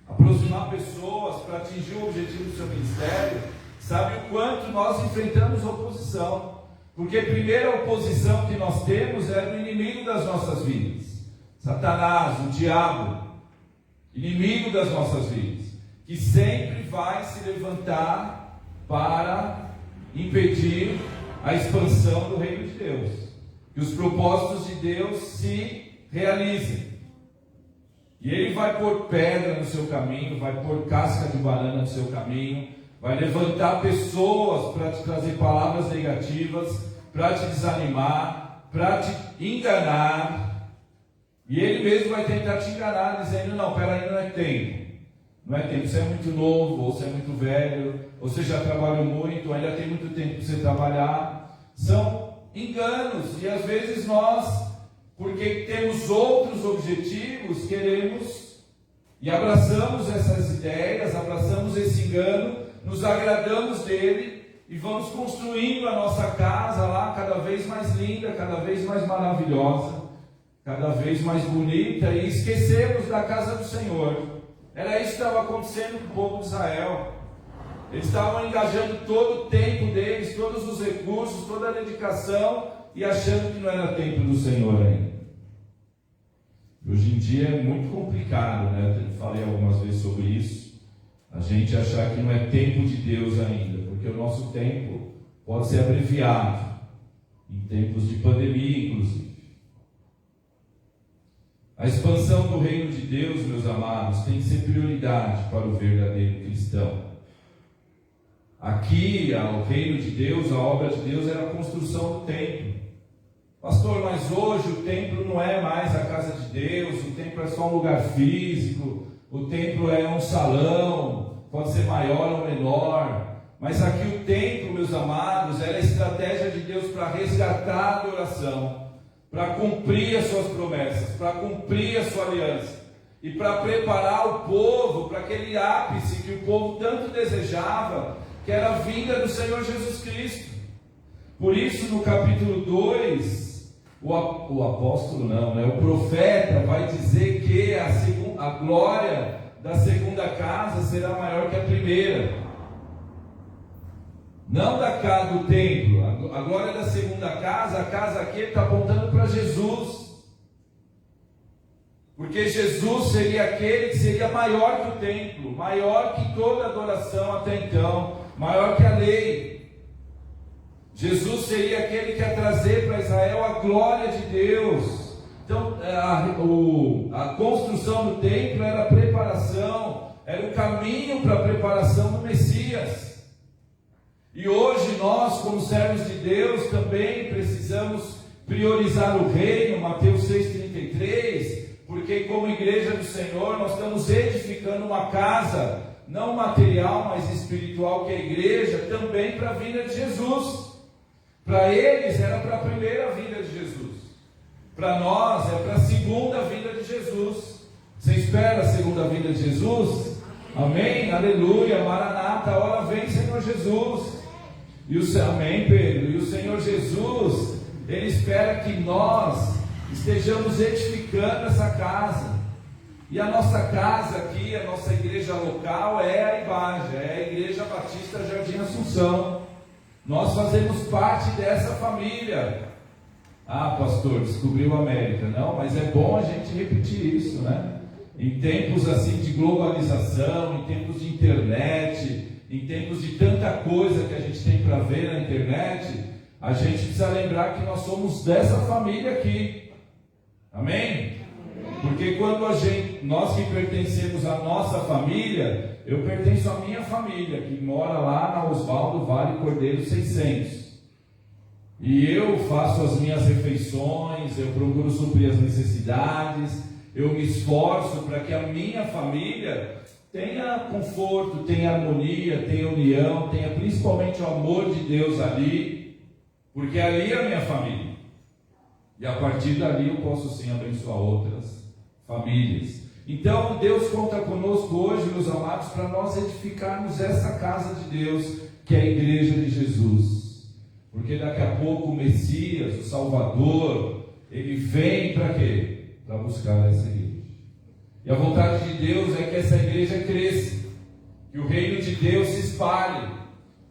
S5: aproximar pessoas para atingir o objetivo do seu ministério, sabe o quanto nós enfrentamos oposição. Porque a primeira oposição que nós temos é do inimigo das nossas vidas. Satanás, o diabo, inimigo das nossas vidas, que sempre vai se levantar para impedir a expansão do reino de Deus, que os propósitos de Deus se realizem. E ele vai pôr pedra no seu caminho, vai pôr casca de banana no seu caminho, vai levantar pessoas para te trazer palavras negativas, para te desanimar, para te enganar. E ele mesmo vai tentar te enganar, dizendo: não, peraí, não é tempo. Não é tempo, você é muito novo, ou você é muito velho, ou você já trabalhou muito, ainda tem muito tempo para você trabalhar. São enganos, e às vezes nós, porque temos outros objetivos, queremos e abraçamos essas ideias, abraçamos esse engano, nos agradamos dele e vamos construindo a nossa casa lá cada vez mais linda, cada vez mais maravilhosa, cada vez mais bonita, e esquecemos da casa do Senhor. Era isso que estava acontecendo com o povo de Israel. Eles estavam engajando todo o tempo deles, todos os recursos, toda a dedicação, e achando que não era tempo do Senhor ainda. Hoje em dia é muito complicado, né? Eu falei algumas vezes sobre isso. A gente achar que não é tempo de Deus ainda, porque o nosso tempo pode ser abreviado, em tempos de pandemia, inclusive. A expansão do reino de Deus, meus amados, tem que ser prioridade para o verdadeiro cristão. Aqui, o reino de Deus, a obra de Deus era a construção do templo. Pastor, mas hoje o templo não é mais a casa de Deus, o templo é só um lugar físico, o templo é um salão, pode ser maior ou menor. Mas aqui o templo, meus amados, era a estratégia de Deus para resgatar a adoração, para cumprir as suas promessas, para cumprir a sua aliança e para preparar o povo para aquele ápice que o povo tanto desejava, que era a vinda do Senhor Jesus Cristo. Por isso, no capítulo 2, o apóstolo não, né? O profeta vai dizer que a glória da segunda casa será maior que a primeira. Não da casa do templo, a glória da segunda casa, a casa aqui está apontando para Jesus. Porque Jesus seria aquele que seria maior que o templo, maior que toda a adoração até então, maior que a lei. Jesus seria aquele que ia trazer para Israel a glória de Deus. Então, a construção do templo era a preparação, era o caminho para a preparação do Messias. E hoje nós, como servos de Deus, também precisamos priorizar o reino, Mateus 6,33, porque como igreja do Senhor, nós estamos edificando uma casa, não material, mas espiritual, que é a igreja, também para a vinda de Jesus. Para eles era para a primeira vinda de Jesus, para nós é para a segunda vinda de Jesus. Você espera a segunda vinda de Jesus? Amém? Aleluia, Maranata, ora vem Senhor Jesus. Amém, Pedro? E o Senhor Jesus, Ele espera que nós estejamos edificando essa casa. E a nossa casa aqui, a nossa igreja local é a Ibaja, é a Igreja Batista Jardim Assunção. Nós fazemos parte dessa família. Ah, pastor, descobriu a América. Não, mas é bom a gente repetir isso, né? Em tempos assim de globalização, em tempos de internet, em tempos de tanta coisa que a gente tem para ver na internet, a gente precisa lembrar que nós somos dessa família aqui. Amém? Porque quando nós que pertencemos à nossa família, eu pertenço à minha família, que mora lá na Osvaldo Vale Cordeiro 600. E eu faço as minhas refeições, eu procuro suprir as necessidades, eu me esforço para que a minha família tenha conforto, tenha harmonia, tenha união, tenha principalmente o amor de Deus ali, porque ali é a minha família. E a partir dali eu posso sim abençoar outras famílias. Então Deus conta conosco hoje, meus amados, para nós edificarmos essa casa de Deus, que é a igreja de Jesus. Porque daqui a pouco o Messias, o Salvador, ele vem para quê? Para buscar essa igreja. E a vontade de Deus é que essa igreja cresça, que o reino de Deus se espalhe,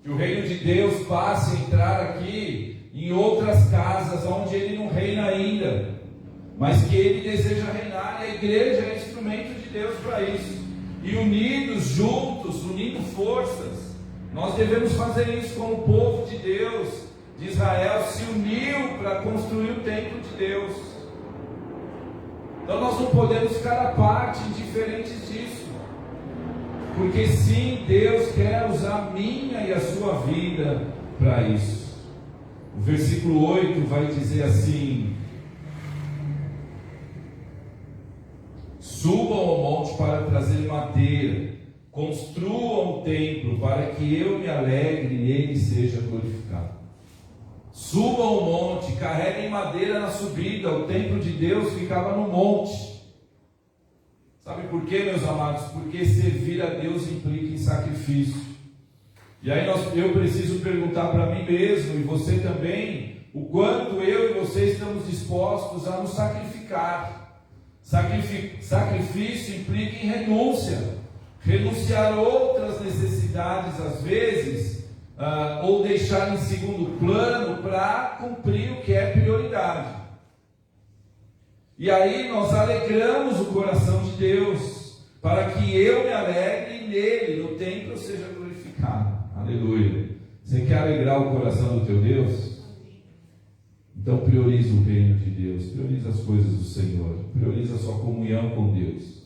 S5: que o reino de Deus passe a entrar aqui em outras casas onde ele não reina ainda, mas que ele deseja reinar, e a igreja é instrumento de Deus para isso. E unidos, juntos, unindo forças, nós devemos fazer isso como o povo de Deus, de Israel, se uniu para construir o templo de Deus. Então nós não podemos ficar à parte, indiferentes disso, porque sim, Deus quer usar a minha e a sua vida para isso. O versículo 8 vai dizer assim: subam ao monte para trazer madeira, construam um templo para que eu me alegre e ele seja glorificado. Subam ao monte, carreguem madeira na subida. O templo de Deus ficava no monte. Sabe por quê, meus amados? Porque servir a Deus implica em sacrifício. E aí eu preciso perguntar para mim mesmo, e você também, o quanto eu e você estamos dispostos a nos sacrificar. Sacrifício implica em renúncia. Renunciar outras necessidades às vezes, ou deixar em segundo plano para cumprir o que é prioridade. E aí nós alegramos o coração de Deus, para que eu me alegre e nele, no templo, eu seja glorificado. Aleluia. Você quer alegrar o coração do teu Deus? Então prioriza o reino de Deus, prioriza as coisas do Senhor, prioriza a sua comunhão com Deus.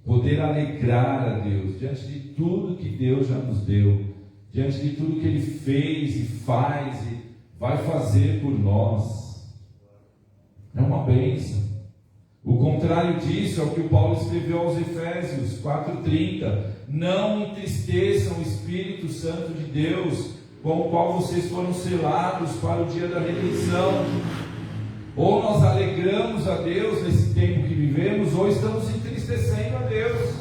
S5: Poder alegrar a Deus diante de tudo que Deus já nos deu, diante de tudo que Ele fez e faz e vai fazer por nós. É uma bênção. O contrário disso é o que o Paulo escreveu aos Efésios 4:30. Não entristeçam o Espírito Santo de Deus, com o qual vocês foram selados para o dia da redenção. Ou nós alegramos a Deus nesse tempo que vivemos, ou estamos entristecendo a Deus.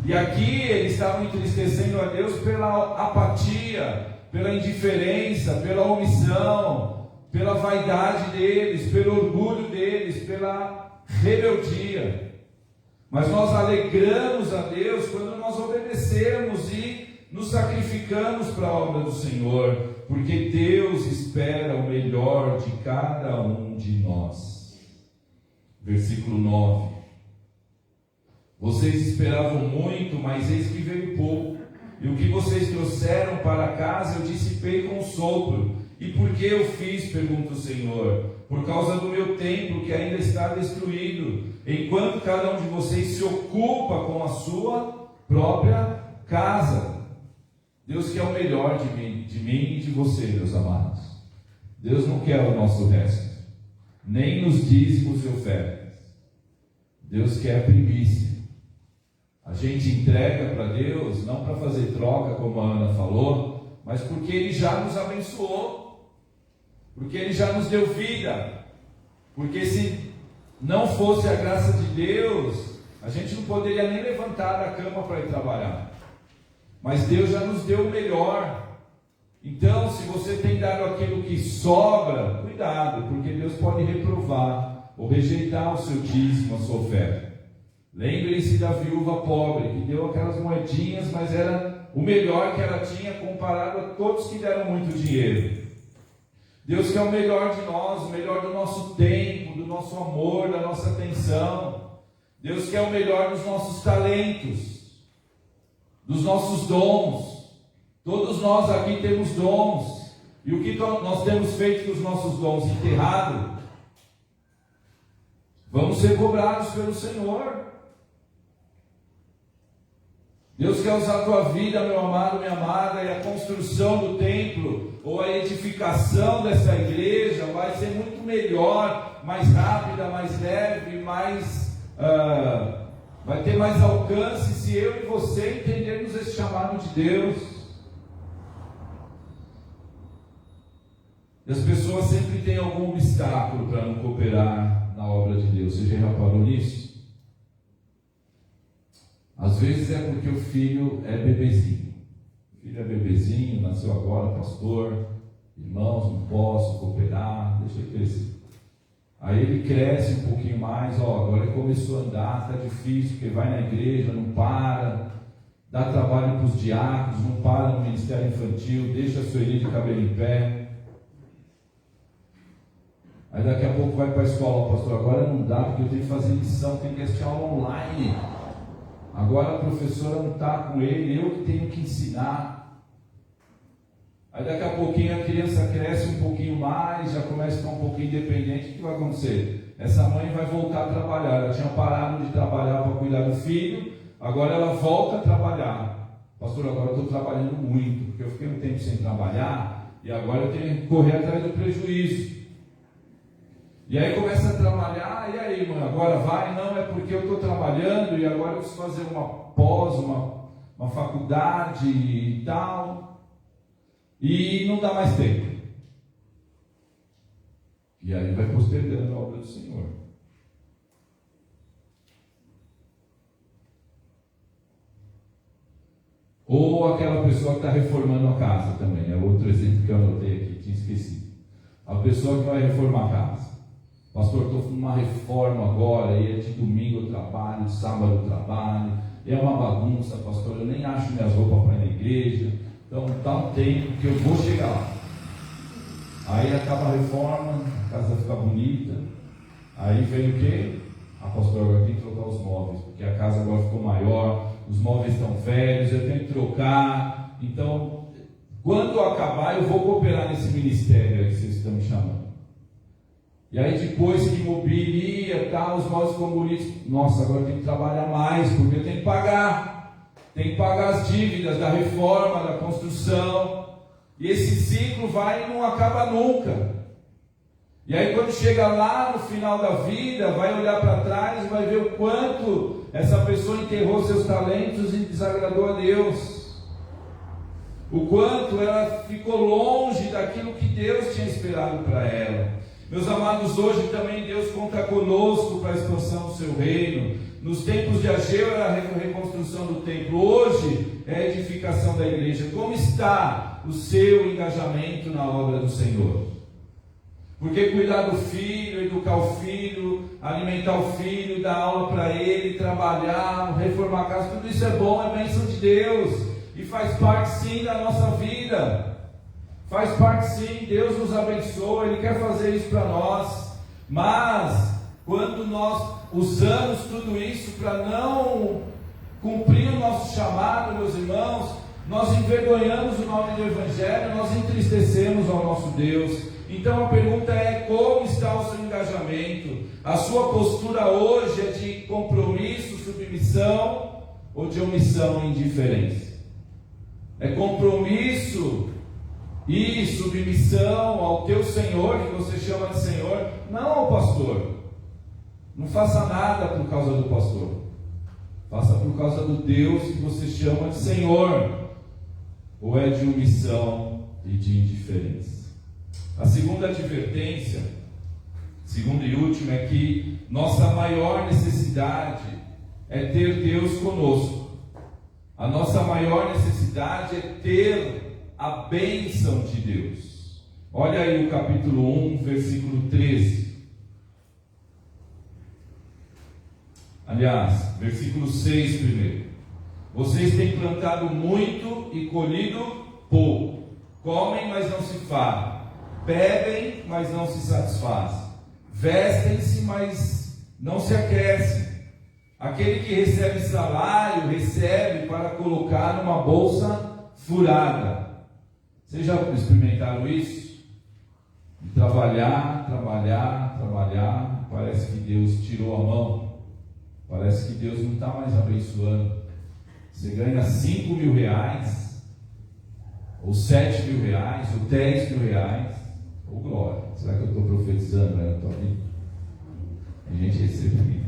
S5: E aqui eles estavam entristecendo a Deus pela apatia, pela indiferença, pela omissão, pela vaidade deles, pelo orgulho deles, pela rebeldia. Mas nós alegramos a Deus quando nós obedecemos e nos sacrificamos para a obra do Senhor, porque Deus espera o melhor de cada um de nós. Versículo 9: vocês esperavam muito, mas eis que veio pouco, e o que vocês trouxeram para casa eu dissipei com sopro. E por que eu fiz? Pergunta o Senhor. Por causa do meu templo que ainda está destruído, enquanto cada um de vocês se ocupa com a sua própria casa. Deus quer o melhor de mim e de você, meus amados. Deus não quer o nosso resto, nem nos dízimos e ofertas. Deus quer a primícia. A gente entrega para Deus não para fazer troca, como a Ana falou, mas porque Ele já nos abençoou, porque Ele já nos deu vida. Porque se não fosse a graça de Deus, a gente não poderia nem levantar da cama para ir trabalhar. Mas Deus já nos deu o melhor. Então, se você tem dado aquilo que sobra, cuidado, porque Deus pode reprovar ou rejeitar o seu dízimo, a sua oferta. Lembrem-se da viúva pobre, que deu aquelas moedinhas, mas era o melhor que ela tinha comparado a todos que deram muito dinheiro. Deus quer o melhor de nós, o melhor do nosso tempo, do nosso amor, da nossa atenção. Deus quer o melhor dos nossos talentos, dos nossos dons. Todos nós aqui temos dons. E o que nós temos feito com os nossos dons? Enterrado? Vamos ser cobrados pelo Senhor. Deus quer usar a tua vida, meu amado, minha amada, e a construção do templo, ou a edificação dessa igreja vai ser muito melhor, mais rápida, mais leve, mais vai ter mais alcance se eu e você entendermos esse chamado de Deus. E as pessoas sempre têm algum obstáculo para não cooperar na obra de Deus. Você já reparou nisso? Às vezes é porque o filho é bebezinho. O filho é bebezinho, nasceu agora, pastor, irmãos, não posso cooperar, deixa ele crescer. Aí ele cresce um pouquinho mais, agora ele começou a andar, está difícil, porque vai na igreja, não para, dá trabalho para os diáconos, não para no ministério infantil, deixa a Sueli de cabelo em pé. Aí daqui a pouco vai para a escola, pastor, agora não dá, porque eu tenho que fazer lição, tenho que assistir aula online. Agora a professora não está com ele, eu que tenho que ensinar. Aí daqui a pouquinho a criança cresce um pouquinho mais, já começa a ficar um pouquinho independente. O que vai acontecer? Essa mãe vai voltar a trabalhar. Ela tinha parado de trabalhar para cuidar do filho, agora ela volta a trabalhar. Pastor, agora eu estou trabalhando muito, porque eu fiquei um tempo sem trabalhar e agora eu tenho que correr atrás do prejuízo. E aí começa a trabalhar, e aí, mãe, agora vai? Não, é porque eu estou trabalhando e agora eu preciso fazer uma pós, uma faculdade e tal, e não dá mais tempo. E aí vai postergando a obra do Senhor. Ou aquela pessoa que está reformando a casa também, é outro exemplo que eu anotei aqui, tinha esquecido. A pessoa que vai reformar a casa. Pastor, estou numa reforma agora, e é de domingo eu trabalho, de sábado eu trabalho, é uma bagunça, pastor, eu nem acho minhas roupas para ir na igreja, então dá um tempo que eu vou chegar lá. Aí acaba a reforma, a casa fica bonita, aí vem o quê? Pastor, agora tem que trocar os móveis, porque a casa agora ficou maior, os móveis estão velhos, eu tenho que trocar, então, quando acabar eu vou cooperar nesse ministério aí que vocês estão me chamando. E aí depois que imobilia, os móveis ficam bonitos. Nossa, agora eu tenho que trabalhar mais, porque eu tenho que pagar. Tem que pagar as dívidas da reforma, da construção. E esse ciclo vai e não acaba nunca. E aí quando chega lá no final da vida, vai olhar para trás e vai ver o quanto essa pessoa enterrou seus talentos e desagradou a Deus. O quanto ela ficou longe daquilo que Deus tinha esperado para ela. Meus amados, hoje também Deus conta conosco para a expansão do seu reino. Nos tempos de Ageu era a reconstrução do templo, hoje é a edificação da igreja. Como está o seu engajamento na obra do Senhor? Porque cuidar do filho, educar o filho, alimentar o filho, dar aula para ele, trabalhar, reformar a casa, tudo isso é bom, é bênção de Deus e faz parte sim da nossa vida. Faz parte sim, Deus nos abençoa, Ele quer fazer isso para nós, mas quando nós usamos tudo isso para não cumprir o nosso chamado, meus irmãos, nós envergonhamos o nome do Evangelho, nós entristecemos ao nosso Deus. Então a pergunta é: como está o seu engajamento? A sua postura hoje é de compromisso, submissão ou de omissão e indiferença? É compromisso e submissão ao teu Senhor, que você chama de Senhor, não ao pastor. Não faça nada por causa do pastor, faça por causa do Deus que você chama de Senhor. Ou é de omissão e de indiferença? A segunda advertência, segunda e última, é que nossa maior necessidade é ter Deus conosco. A nossa maior necessidade é ter a bênção de Deus. Olha aí o capítulo 1, versículo 13. Aliás, versículo 6 primeiro. Vocês têm plantado muito e colhido pouco. Comem, mas não se fartam. Bebem, mas não se satisfazem. Vestem-se, mas não se aquecem. Aquele que recebe salário, recebe para colocar numa bolsa furada. Vocês já experimentaram isso? De trabalhar, parece que Deus tirou a mão, parece que Deus não está mais abençoando. Você ganha 5 mil reais, ou 7 mil reais, ou 10 mil reais, ou glória. Será que eu estou profetizando na tua vida? A gente recebe.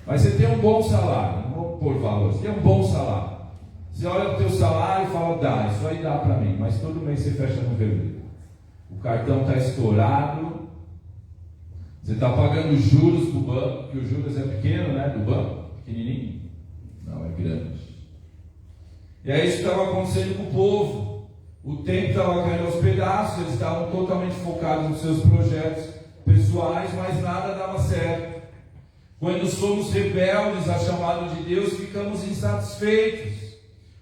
S5: Mas você tem um bom salário, não vou pôr valor, você tem um bom salário. Você olha para o teu salário e fala, dá, isso aí dá para mim, mas todo mês você fecha no vermelho. O cartão está estourado, você está pagando juros do banco, que os juros é pequeno, né, do banco, pequenininho, não, é grande. E é isso que estava acontecendo com o povo. O tempo estava caindo aos pedaços, eles estavam totalmente focados nos seus projetos pessoais, mas nada dava certo. Quando somos rebeldes ao chamado de Deus, ficamos insatisfeitos.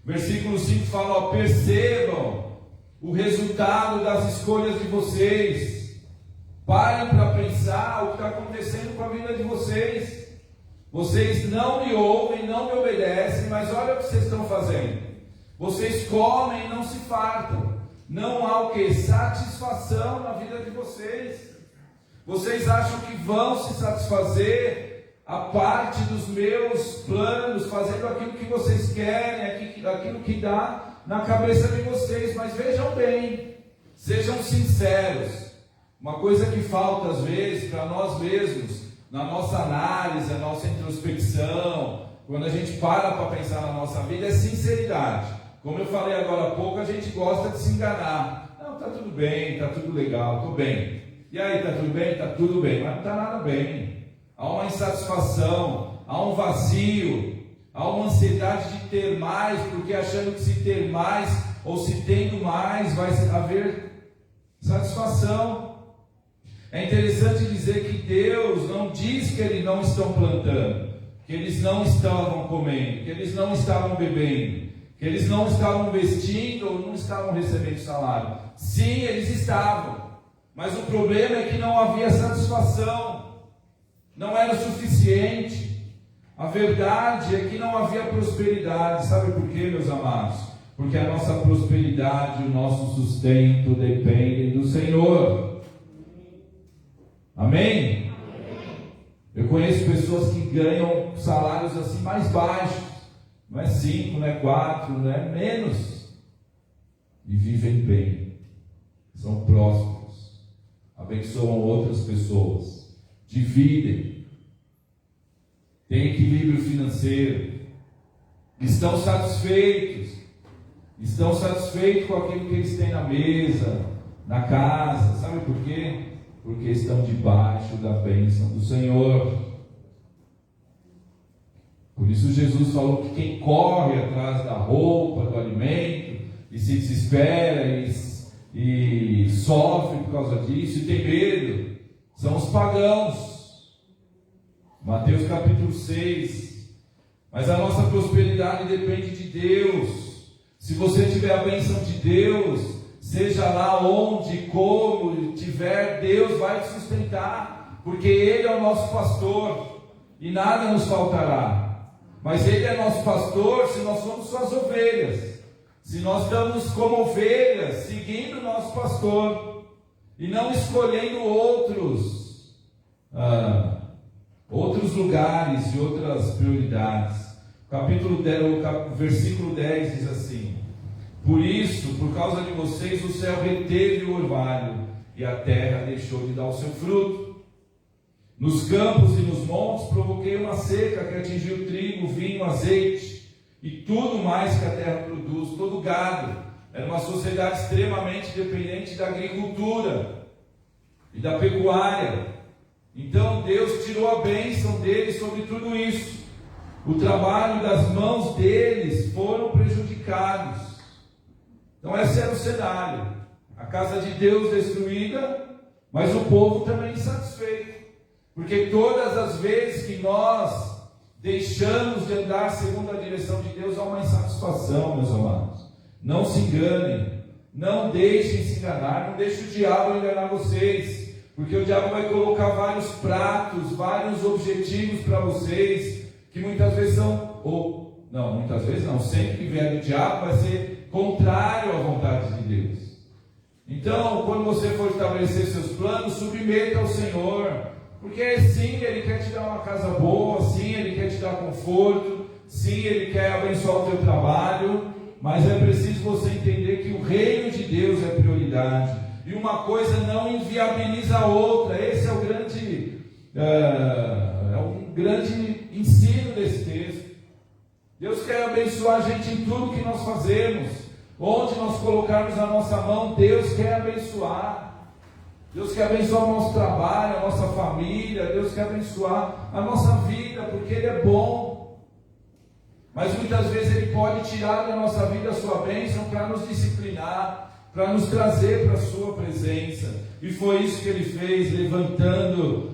S5: Versículo 5 fala, ó, percebam o resultado das escolhas de vocês. Parem para pensar o que está acontecendo com a vida de vocês. Vocês não me ouvem, não me obedecem, mas olha o que vocês estão fazendo. Vocês comem e não se fartam. Não há o que? Satisfação na vida de vocês. Vocês acham que vão se satisfazer a parte dos meus planos, fazendo aquilo que vocês querem, aquilo que dá na cabeça de vocês. Mas vejam bem, sejam sinceros. Uma coisa que falta às vezes para nós mesmos, na nossa análise, na nossa introspecção, quando a gente para pensar na nossa vida, é sinceridade. Como eu falei agora há pouco, a gente gosta de se enganar. Não, está tudo bem, está tudo legal, estou bem. E aí, está tudo bem? Está tudo bem, mas não está nada bem. Há uma insatisfação, há um vazio, há uma ansiedade de ter mais, porque achando que se ter mais ou se tendo mais vai haver satisfação. É interessante dizer que Deus não diz que eles não estão plantando, que eles não estavam comendo, que eles não estavam bebendo, que eles não estavam vestindo ou não estavam recebendo salário. Sim, eles estavam, mas o problema é que não havia satisfação, não era suficiente. A verdade é que não havia prosperidade. Sabe por quê, meus amados? Porque a nossa prosperidade e o nosso sustento dependem do Senhor. Amém? Eu conheço pessoas que ganham salários assim mais baixos, não é 5, não é 4, não é menos, e vivem bem, são prósperos, abençoam outras pessoas, dividem, têm equilíbrio financeiro, estão satisfeitos com aquilo que eles têm na mesa, na casa. Sabe por quê? Porque estão debaixo da bênção do Senhor. Por isso Jesus falou que quem corre atrás da roupa, do alimento, e se desespera e sofre por causa disso, e tem medo, são os pagãos. Mateus capítulo 6. Mas a nossa prosperidade depende de Deus. Se você tiver a bênção de Deus, seja lá onde, como tiver, Deus vai te sustentar, porque Ele é o nosso pastor, e nada nos faltará. Mas Ele é nosso pastor se nós somos suas ovelhas, se nós estamos como ovelhas, seguindo o nosso pastor, e não escolhendo outros lugares e outras prioridades. Capítulo 10, versículo 10 diz assim: por isso, por causa de vocês, o céu reteve o orvalho, e a terra deixou de dar o seu fruto. Nos campos e nos montes provoquei uma seca que atingiu trigo, vinho, azeite e tudo mais que a terra produz, todo gado. Era uma sociedade extremamente dependente da agricultura e da pecuária. Então Deus tirou a bênção deles sobre tudo isso. O trabalho das mãos deles foram prejudicados. Então esse era o cenário. A casa de Deus destruída, mas o povo também insatisfeito. Porque todas as vezes que nós deixamos de andar segundo a direção de Deus, há uma insatisfação, meus amados. Não se enganem, não deixem se enganar, não deixem o diabo enganar vocês, porque o diabo vai colocar vários pratos, vários objetivos para vocês, que muitas vezes sempre que vier do diabo vai ser contrário à vontade de Deus. Então, quando você for estabelecer seus planos, submeta ao Senhor. Porque sim, Ele quer te dar uma casa boa, sim, Ele quer te dar conforto, sim, Ele quer abençoar o teu trabalho, mas é preciso você entender que o reino de Deus é prioridade, e uma coisa não inviabiliza a outra. Esse é um grande ensino desse texto. Deus quer abençoar a gente em tudo que nós fazemos. Onde nós colocarmos a nossa mão, Deus quer abençoar. Deus quer abençoar o nosso trabalho, a nossa família. Deus quer abençoar a nossa vida, porque Ele é bom. Mas muitas vezes Ele pode tirar da nossa vida a sua bênção para nos disciplinar, para nos trazer para a sua presença. E foi isso que Ele fez, levantando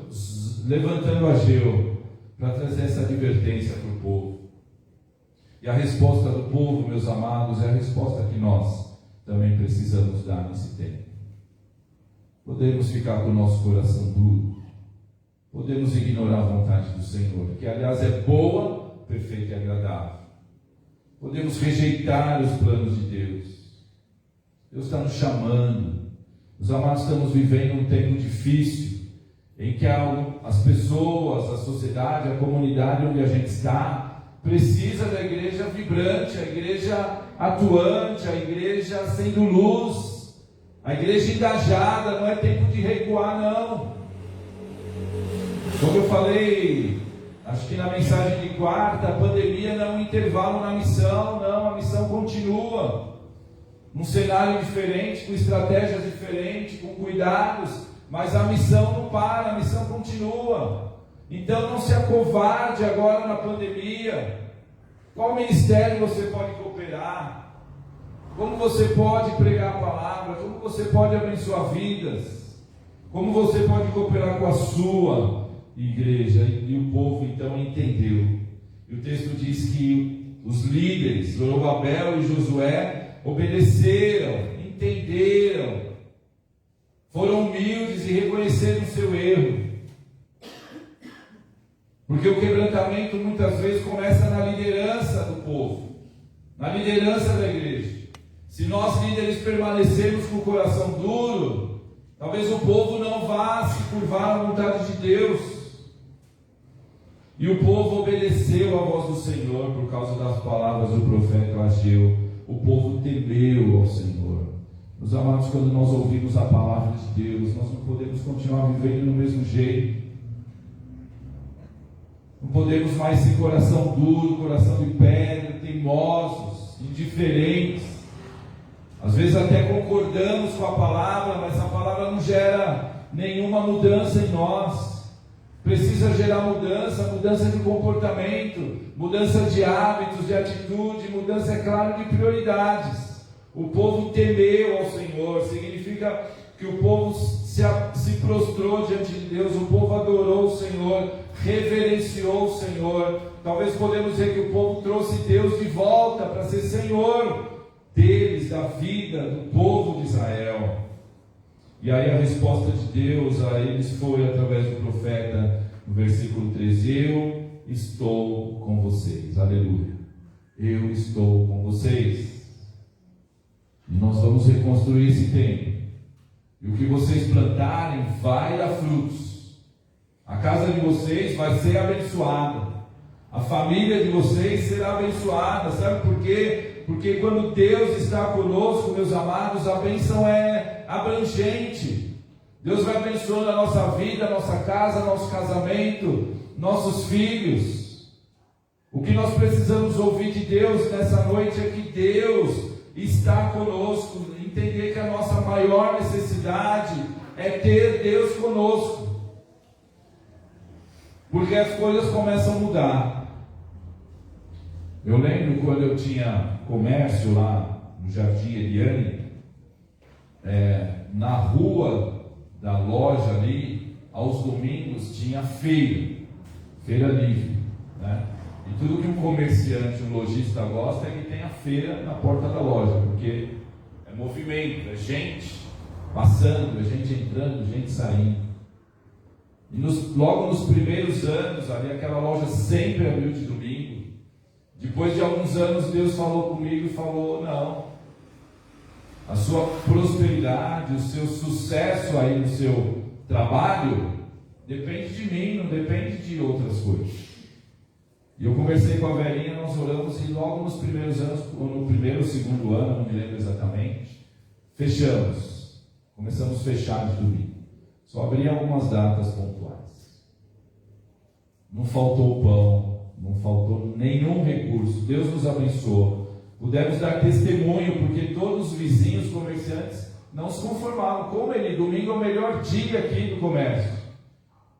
S5: Ageu, para trazer essa advertência para o povo. E a resposta do povo, meus amados, é a resposta que nós também precisamos dar nesse tempo. Podemos ficar com o nosso coração duro, podemos ignorar a vontade do Senhor, que aliás é boa, perfeita e agradável. Podemos rejeitar os planos de Deus. Deus está nos chamando. Os amados, estamos vivendo um tempo difícil, em que as pessoas, a sociedade, a comunidade onde a gente está, precisa da igreja vibrante, a igreja atuante, a igreja sendo luz, a igreja engajada. Não é tempo de recuar, não. Como eu falei, acho que na mensagem de quarta, a pandemia não é um intervalo na missão, não, a missão continua, num cenário diferente, com estratégias diferentes, com cuidados, mas a missão não para, a missão continua. Então não se acovarde agora na pandemia. Qual ministério você pode cooperar? Como você pode pregar a palavra? Como você pode abençoar vidas? Como você pode cooperar com a sua igreja? E o povo então entendeu. E o texto diz que os líderes, Zorobabel e Josué, obedeceram, entenderam, foram humildes e reconheceram o seu erro. Porque o quebrantamento muitas vezes começa na liderança do povo, na liderança da igreja. Se nós líderes permanecermos com o coração duro, talvez o povo não vá se curvar à vontade de Deus. E o povo obedeceu à voz do Senhor por causa das palavras do profeta Ageu. O povo temeu ao Senhor. Meus amados, quando nós ouvimos a palavra de Deus, nós não podemos continuar vivendo do mesmo jeito. Não podemos mais ser coração duro, coração de pedra, teimosos, indiferentes. Às vezes até concordamos com a palavra, mas a palavra não gera nenhuma mudança em nós. Precisa gerar mudança de comportamento, mudança de hábitos, de atitude, mudança, é claro, de prioridades. O povo temeu ao Senhor, significa que o povo se prostrou diante de Deus, o povo adorou o Senhor, reverenciou o Senhor. Talvez podemos dizer que o povo trouxe Deus de volta para ser Senhor deles, da vida do povo de Israel. E aí a resposta de Deus a eles foi através do profeta, no versículo 13: eu estou com vocês, aleluia, eu estou com vocês. E nós vamos reconstruir esse tempo. E o que vocês plantarem vai dar frutos. A casa de vocês vai ser abençoada. A família de vocês será abençoada. Sabe por quê? Porque quando Deus está conosco, meus amados, a bênção é abrangente. Deus vai abençoando a nossa vida, a nossa casa, nosso casamento, nossos filhos. O que nós precisamos ouvir de Deus nessa noite é que Deus está conosco. Entender que a nossa maior necessidade é ter Deus conosco, porque as coisas começam a mudar. Eu lembro quando eu tinha comércio lá no Jardim Eliane, na rua da loja ali, aos domingos tinha feira livre, né? E tudo que um comerciante, um lojista gosta é que tenha feira na porta da loja, porque é movimento, é gente passando, é gente entrando, gente saindo. E logo nos primeiros anos, ali aquela loja sempre abriu de domingo. Depois de alguns anos, Deus falou comigo e falou: não, a sua prosperidade, o seu sucesso aí no seu trabalho depende de mim, não depende de outras coisas. E eu conversei com a velhinha, nós oramos, e logo nos primeiros anos, ou no primeiro ou segundo ano, não me lembro exatamente, fechamos. Começamos a fechar de domingo. Só abri algumas datas pontuais. Não faltou pão, não faltou nenhum recurso. Deus nos abençoou. Pudemos dar testemunho, porque todos os vizinhos comerciantes não se conformavam. Como ele, domingo é o melhor dia aqui do comércio.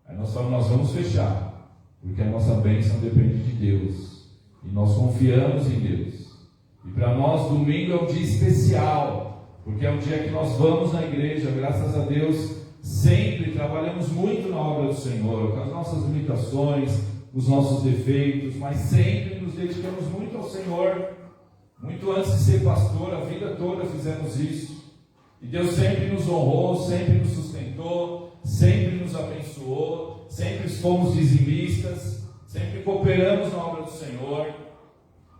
S5: Aí nós falamos, nós vamos fechar, porque a nossa bênção depende de Deus. E nós confiamos em Deus. E para nós, domingo é um dia especial, porque é um dia que nós vamos na igreja, graças a Deus, sempre trabalhamos muito na obra do Senhor, com as nossas limitações, os nossos defeitos, mas sempre nos dedicamos muito ao Senhor. Muito antes de ser pastor, a vida toda fizemos isso. E Deus sempre nos honrou, sempre nos sustentou, sempre nos abençoou, sempre fomos dizimistas, sempre cooperamos na obra do Senhor.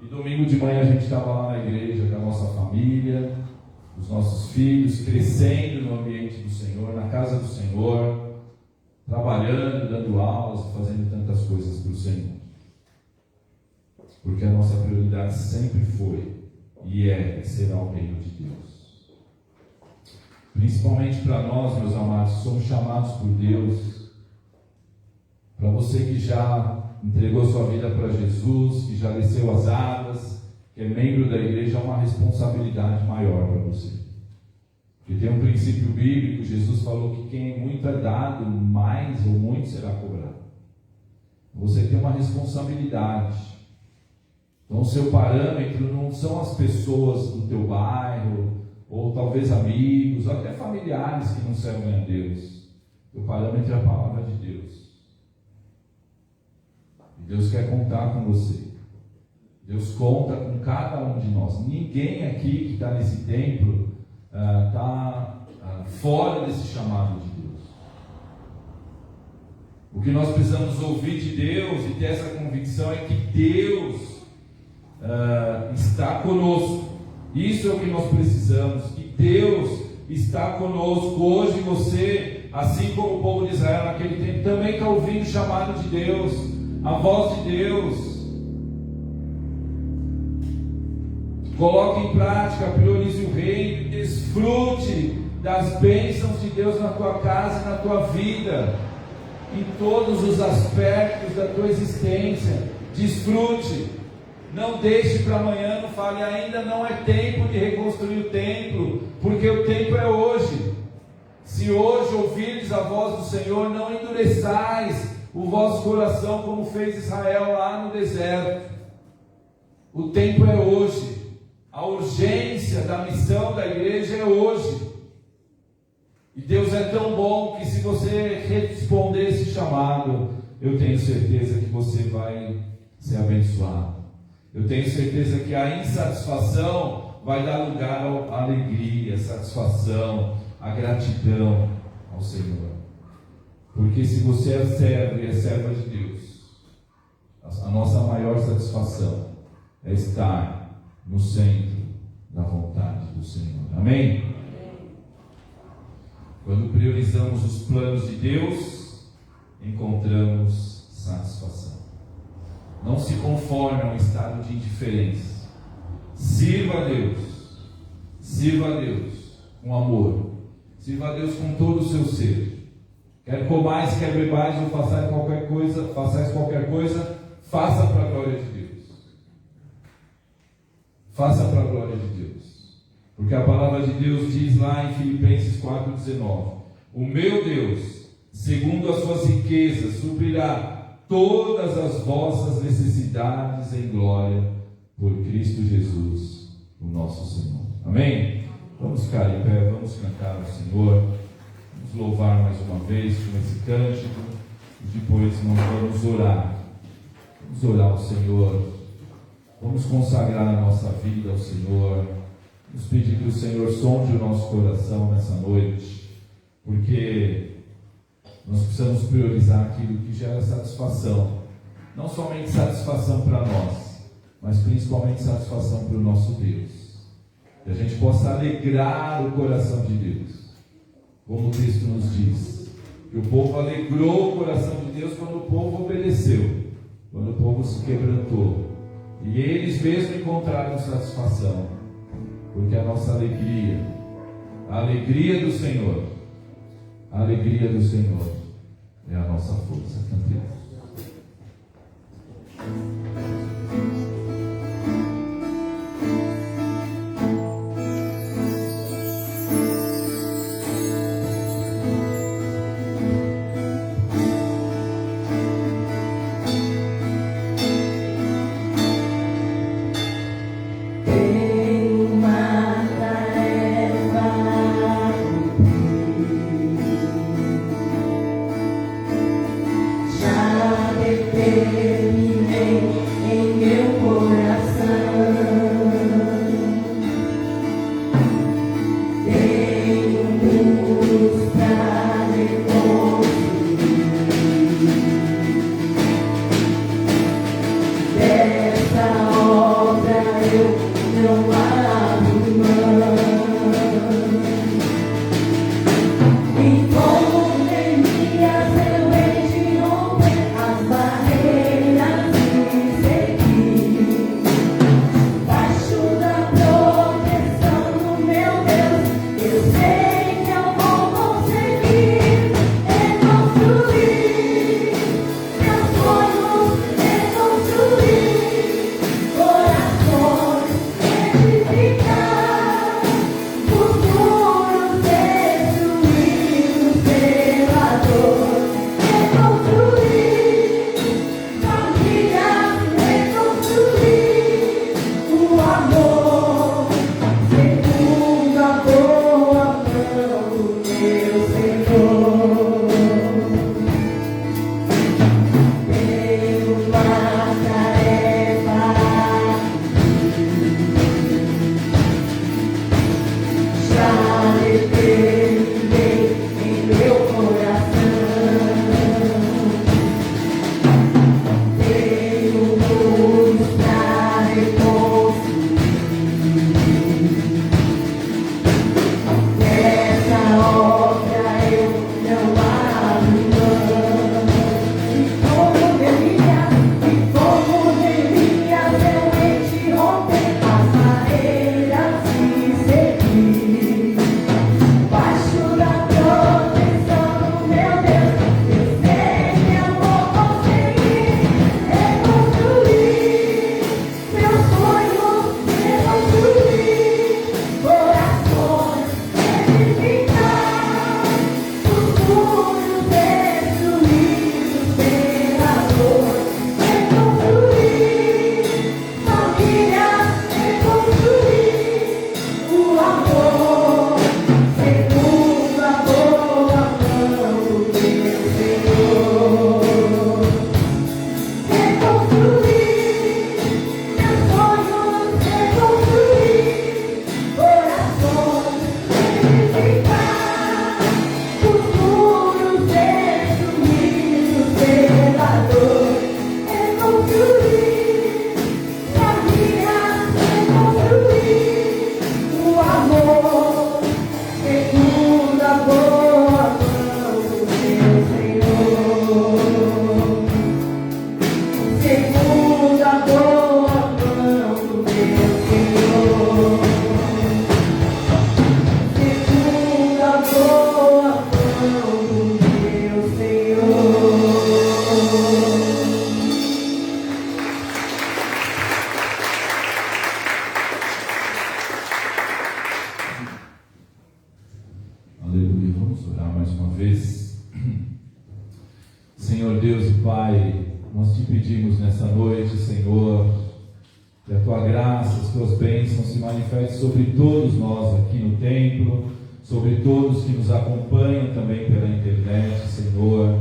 S5: E domingo de manhã a gente estava lá na igreja com a nossa família, os nossos filhos, crescendo no ambiente do Senhor, na casa do Senhor, trabalhando, dando aulas, fazendo tantas coisas para o Senhor. Porque a nossa prioridade sempre foi e é e será o reino de Deus. Principalmente para nós, meus amados, somos chamados por Deus. Para você que já entregou sua vida para Jesus, que já desceu as águas, que é membro da igreja, é uma responsabilidade maior para você. Porque tem um princípio bíblico, Jesus falou que quem muito é dado, mais ou muito será cobrado. Você tem uma responsabilidade. Então o seu parâmetro não são as pessoas do teu bairro, ou talvez amigos, ou até familiares que não servem a Deus. O parâmetro é a palavra de Deus. E Deus quer contar com você. Deus conta com cada um de nós. Ninguém aqui que está nesse templo está fora desse chamado de Deus. O que nós precisamos ouvir de Deus e ter essa convicção é que Deus está conosco. Isso é o que nós precisamos, que Deus está conosco. Hoje você, assim como o povo de Israel naquele tempo, também está ouvindo o chamado de Deus, a voz de Deus. Coloque em prática, priorize o reino, desfrute das bênçãos de Deus na tua casa e na tua vida, em todos os aspectos da tua existência. Desfrute. Não deixe para amanhã, não fale, ainda não é tempo de reconstruir o templo, porque o tempo é hoje. Se hoje ouvirdes a voz do Senhor, não endureçais o vosso coração como fez Israel lá no deserto. O tempo é hoje. A urgência da missão da igreja é hoje. E Deus é tão bom que se você responder esse chamado, eu tenho certeza que você vai ser abençoado. Eu tenho certeza que a insatisfação vai dar lugar à alegria, à satisfação, à gratidão ao Senhor. Porque se você é servo e é serva de Deus, a nossa maior satisfação é estar no centro da vontade do Senhor. Amém? Quando priorizamos os planos de Deus, encontramos satisfação. Não se conforme a um estado de indiferença. Sirva a Deus com amor, sirva a Deus com todo o seu ser. Quer comais, quer bebais, ou façais qualquer coisa, faça para a glória de Deus. Faça para a glória de Deus. Porque a palavra de Deus diz lá em Filipenses 4,19: o meu Deus, segundo as suas riquezas, suprirá todas as vossas necessidades em glória por Cristo Jesus, o nosso Senhor. Amém? Vamos ficar em pé, vamos cantar ao Senhor, vamos louvar mais uma vez com esse cântico, e depois nós vamos orar. Vamos orar ao Senhor, vamos consagrar a nossa vida ao Senhor, vamos pedir que o Senhor sonde o nosso coração nessa noite, porque nós precisamos priorizar aquilo que gera satisfação, não somente satisfação para nós, mas principalmente satisfação para o nosso Deus. Que a gente possa alegrar o coração de Deus, como o texto nos diz, que o povo alegrou o coração de Deus quando o povo obedeceu, quando o povo se quebrantou, e eles mesmos encontraram satisfação, porque a nossa alegria, a alegria do Senhor, a alegria do Senhor é a nossa força. Cantemos. pedimos nessa noite, Senhor, que a Tua graça, as Tuas bênçãos se manifestem sobre todos nós aqui no templo, sobre todos que nos acompanham também pela internet, Senhor.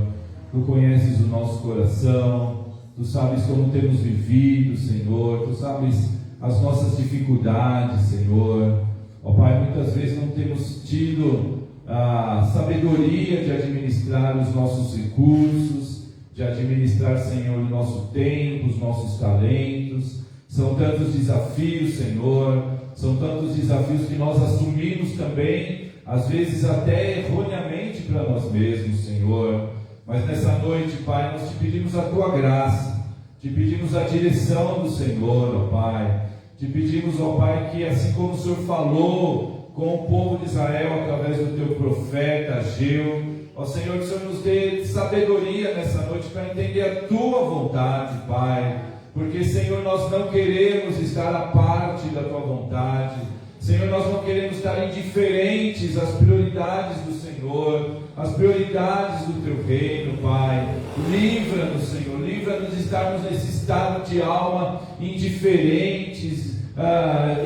S5: Tu conheces o nosso coração, Tu sabes como temos vivido, Senhor, Tu sabes as nossas dificuldades, Senhor. Ó Pai, muitas vezes não temos tido a sabedoria de administrar os nossos recursos, de administrar, Senhor, o nosso tempo, os nossos talentos. São tantos desafios, Senhor, são tantos desafios que nós assumimos também, às vezes até erroneamente para nós mesmos, Senhor. Mas nessa noite, Pai, nós te pedimos a Tua graça, te pedimos a direção do Senhor, ó Pai. Te pedimos, ó Pai, que assim como o Senhor falou com o povo de Israel através do Teu profeta Ageu, ó Senhor, que o Senhor nos dê sabedoria nessa noite para entender a Tua vontade, Pai. Porque, Senhor, nós não queremos estar à parte da Tua vontade. Senhor, nós não queremos estar indiferentes às prioridades do Senhor, às prioridades do Teu reino, Pai. Livra-nos, Senhor, livra-nos de estarmos nesse estado de alma indiferentes,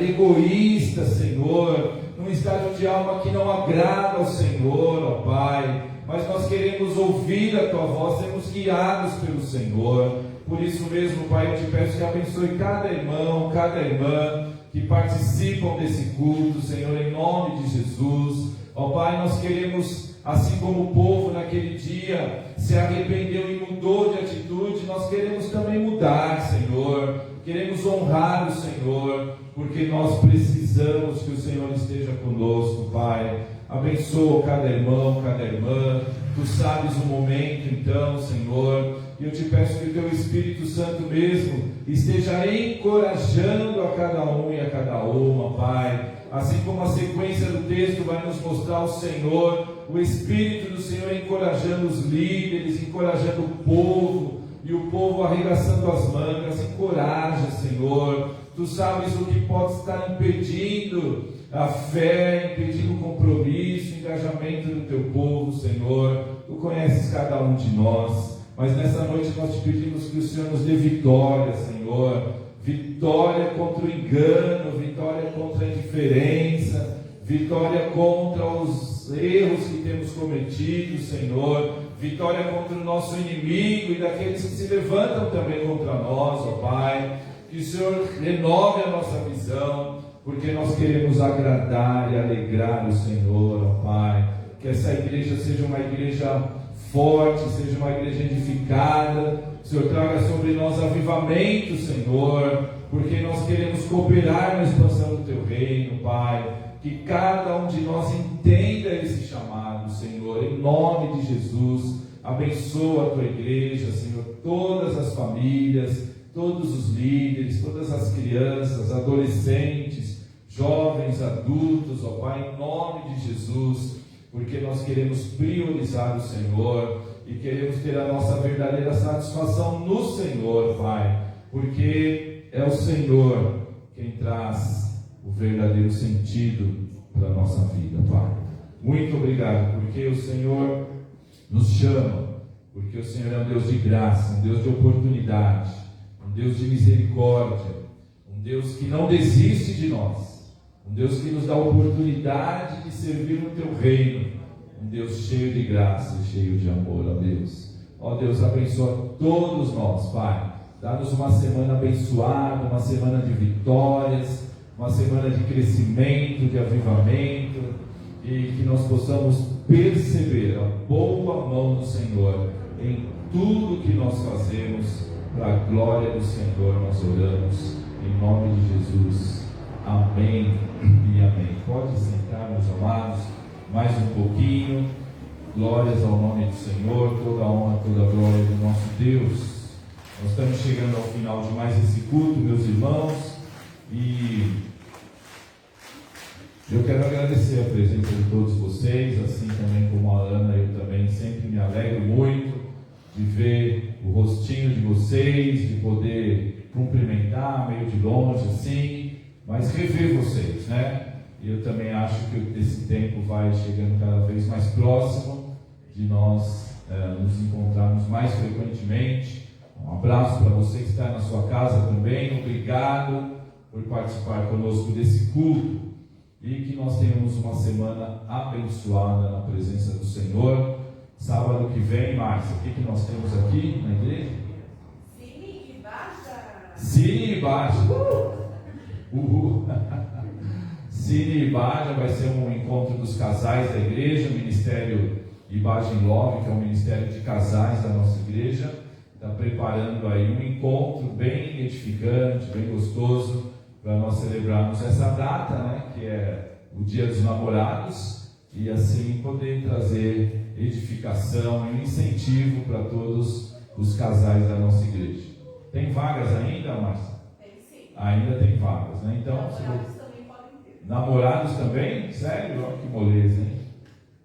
S5: egoístas, Senhor, num estado de alma que não agrada ao Senhor, ó Pai. Mas nós queremos ouvir a Tua voz, sermos guiados pelo Senhor. Por isso mesmo, Pai, eu te peço que abençoe cada irmão, cada irmã que participam desse culto, Senhor, em nome de Jesus. Ó Pai, nós queremos, assim como o povo naquele dia se arrependeu e mudou de atitude, nós queremos também mudar, Senhor. Queremos honrar o Senhor, porque nós precisamos que o Senhor esteja conosco, Pai. Abençoa cada irmão, cada irmã. Tu sabes o momento, então, Senhor. E eu te peço que o Teu Espírito Santo mesmo esteja encorajando a cada um e a cada uma, Pai. Assim como a sequência do texto vai nos mostrar o Senhor, o Espírito do Senhor encorajando os líderes, encorajando o povo, e o povo arregaçando as mangas. Encoraja, Senhor. Tu sabes o que pode estar impedindo a fé, impedindo o compromisso, o engajamento do Teu povo, Senhor. Tu conheces cada um de nós. Mas nessa noite nós te pedimos que o Senhor nos dê vitória, Senhor. Vitória contra o engano, vitória contra a indiferença, vitória contra os erros que temos cometido, Senhor. Vitória contra o nosso inimigo e daqueles que se levantam também contra nós, ó Pai. Que o Senhor renove a nossa visão, porque nós queremos agradar e alegrar o Senhor, ó Pai. Que essa igreja seja uma igreja forte, seja uma igreja edificada. O Senhor traga sobre nós avivamento, Senhor, porque nós queremos cooperar na expansão do Teu reino, Pai. Que cada um de nós entenda esse chamado, Senhor, em nome de Jesus. Abençoa a Tua igreja, Senhor, todas as famílias, todos os líderes, todas as crianças, adolescentes, jovens, adultos, ó Pai, em nome de Jesus. Porque nós queremos priorizar o Senhor e queremos ter a nossa verdadeira satisfação no Senhor, Pai. Porque é o Senhor quem traz o verdadeiro sentido para a nossa vida, Pai. Muito obrigado, porque o Senhor nos chama, porque o Senhor é um Deus de graça, um Deus de oportunidade, um Deus de misericórdia, um Deus que não desiste de nós. Um Deus que nos dá a oportunidade de servir no Teu reino. Um Deus cheio de graça e cheio de amor, ó Deus. Ó Deus, abençoa todos nós, Pai. Dá-nos uma semana abençoada, uma semana de vitórias, uma semana de crescimento, de avivamento. E que nós possamos perceber a boa mão do Senhor em tudo que nós fazemos. Para a glória do Senhor nós oramos. Em nome de Jesus. Amém e amém. Pode sentar, meus amados, mais um pouquinho. Glórias ao nome do Senhor, toda a honra, toda a glória do nosso Deus. Nós estamos chegando ao final de mais esse culto, meus irmãos, e eu quero agradecer a presença de todos vocês, assim também como a Ana, eu também sempre me alegro muito de ver o rostinho de vocês, de poder cumprimentar meio de longe assim, mas rever vocês, né? E eu também acho que esse tempo vai chegando cada vez mais próximo de nós nos encontrarmos mais frequentemente, Um abraço para você que está na sua casa também. Obrigado por participar conosco desse culto. E que nós tenhamos uma semana abençoada na presença do Senhor. Sábado que vem, Márcia, o que nós temos aqui na igreja?
S6: Cine e Baixa.
S5: Cine e Baixa. Cine e Baixa vai ser um encontro dos casais da igreja. O Ministério Ibagem Love, que é um ministério de casais da nossa igreja, está preparando aí um encontro bem edificante, bem gostoso, para nós celebrarmos essa data, né, que é o Dia dos Namorados, e assim poder trazer edificação e um incentivo para todos os casais da nossa igreja. Tem vagas ainda, Márcia?
S6: Tem sim.
S5: Ainda tem vagas, né? Então,
S6: Namorados também podem ter.
S5: namorados também? Sério? Olha que moleza, hein?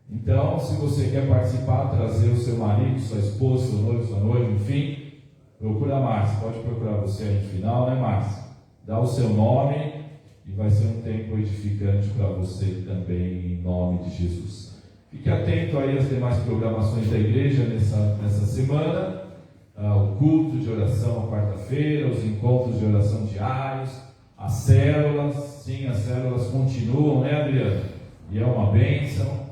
S5: Então, se você quer participar, trazer o seu marido, sua esposa, seu noivo, sua noiva, enfim, procura a Márcia. Pode procurar você aí no final, né, Márcia? Dá o seu nome e vai ser um tempo edificante para você também, em nome de Jesus. Fique atento aí às demais programações da igreja nessa semana. O culto de oração à quarta-feira, os encontros de oração diários, as células. Sim, as células continuam, né, Adriano? E é uma bênção.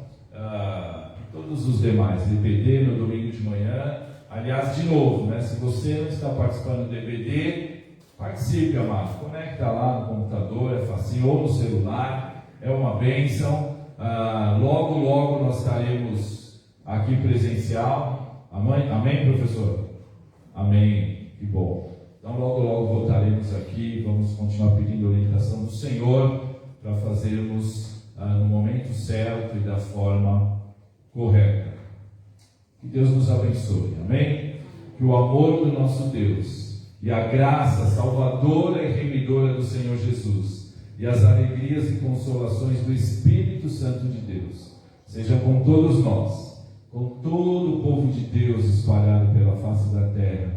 S5: Todos os demais, EBD no domingo de manhã. Aliás, de novo, né, se você não está participando do EBD, participe, amado. Conecta lá no computador, é facinho, ou no celular, é uma bênção. Logo, logo nós estaremos aqui presencial. Amém, professor? Amém, que bom. Então, logo, logo voltaremos aqui. Vamos continuar pedindo orientação do Senhor para fazermos no momento certo e da forma correta. Que Deus nos abençoe, amém? Que o amor do nosso Deus e a graça salvadora e remidora do Senhor Jesus e as alegrias e consolações do Espírito Santo de Deus sejam com todos nós, com todo o povo de Deus espalhado pela face da terra,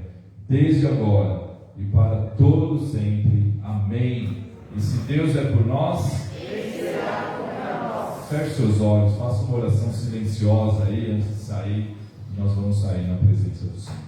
S5: desde agora e para todo sempre. Amém. E se Deus é por nós, feche seus olhos, faça uma oração silenciosa aí antes de sair. Nós vamos sair na presença do Senhor.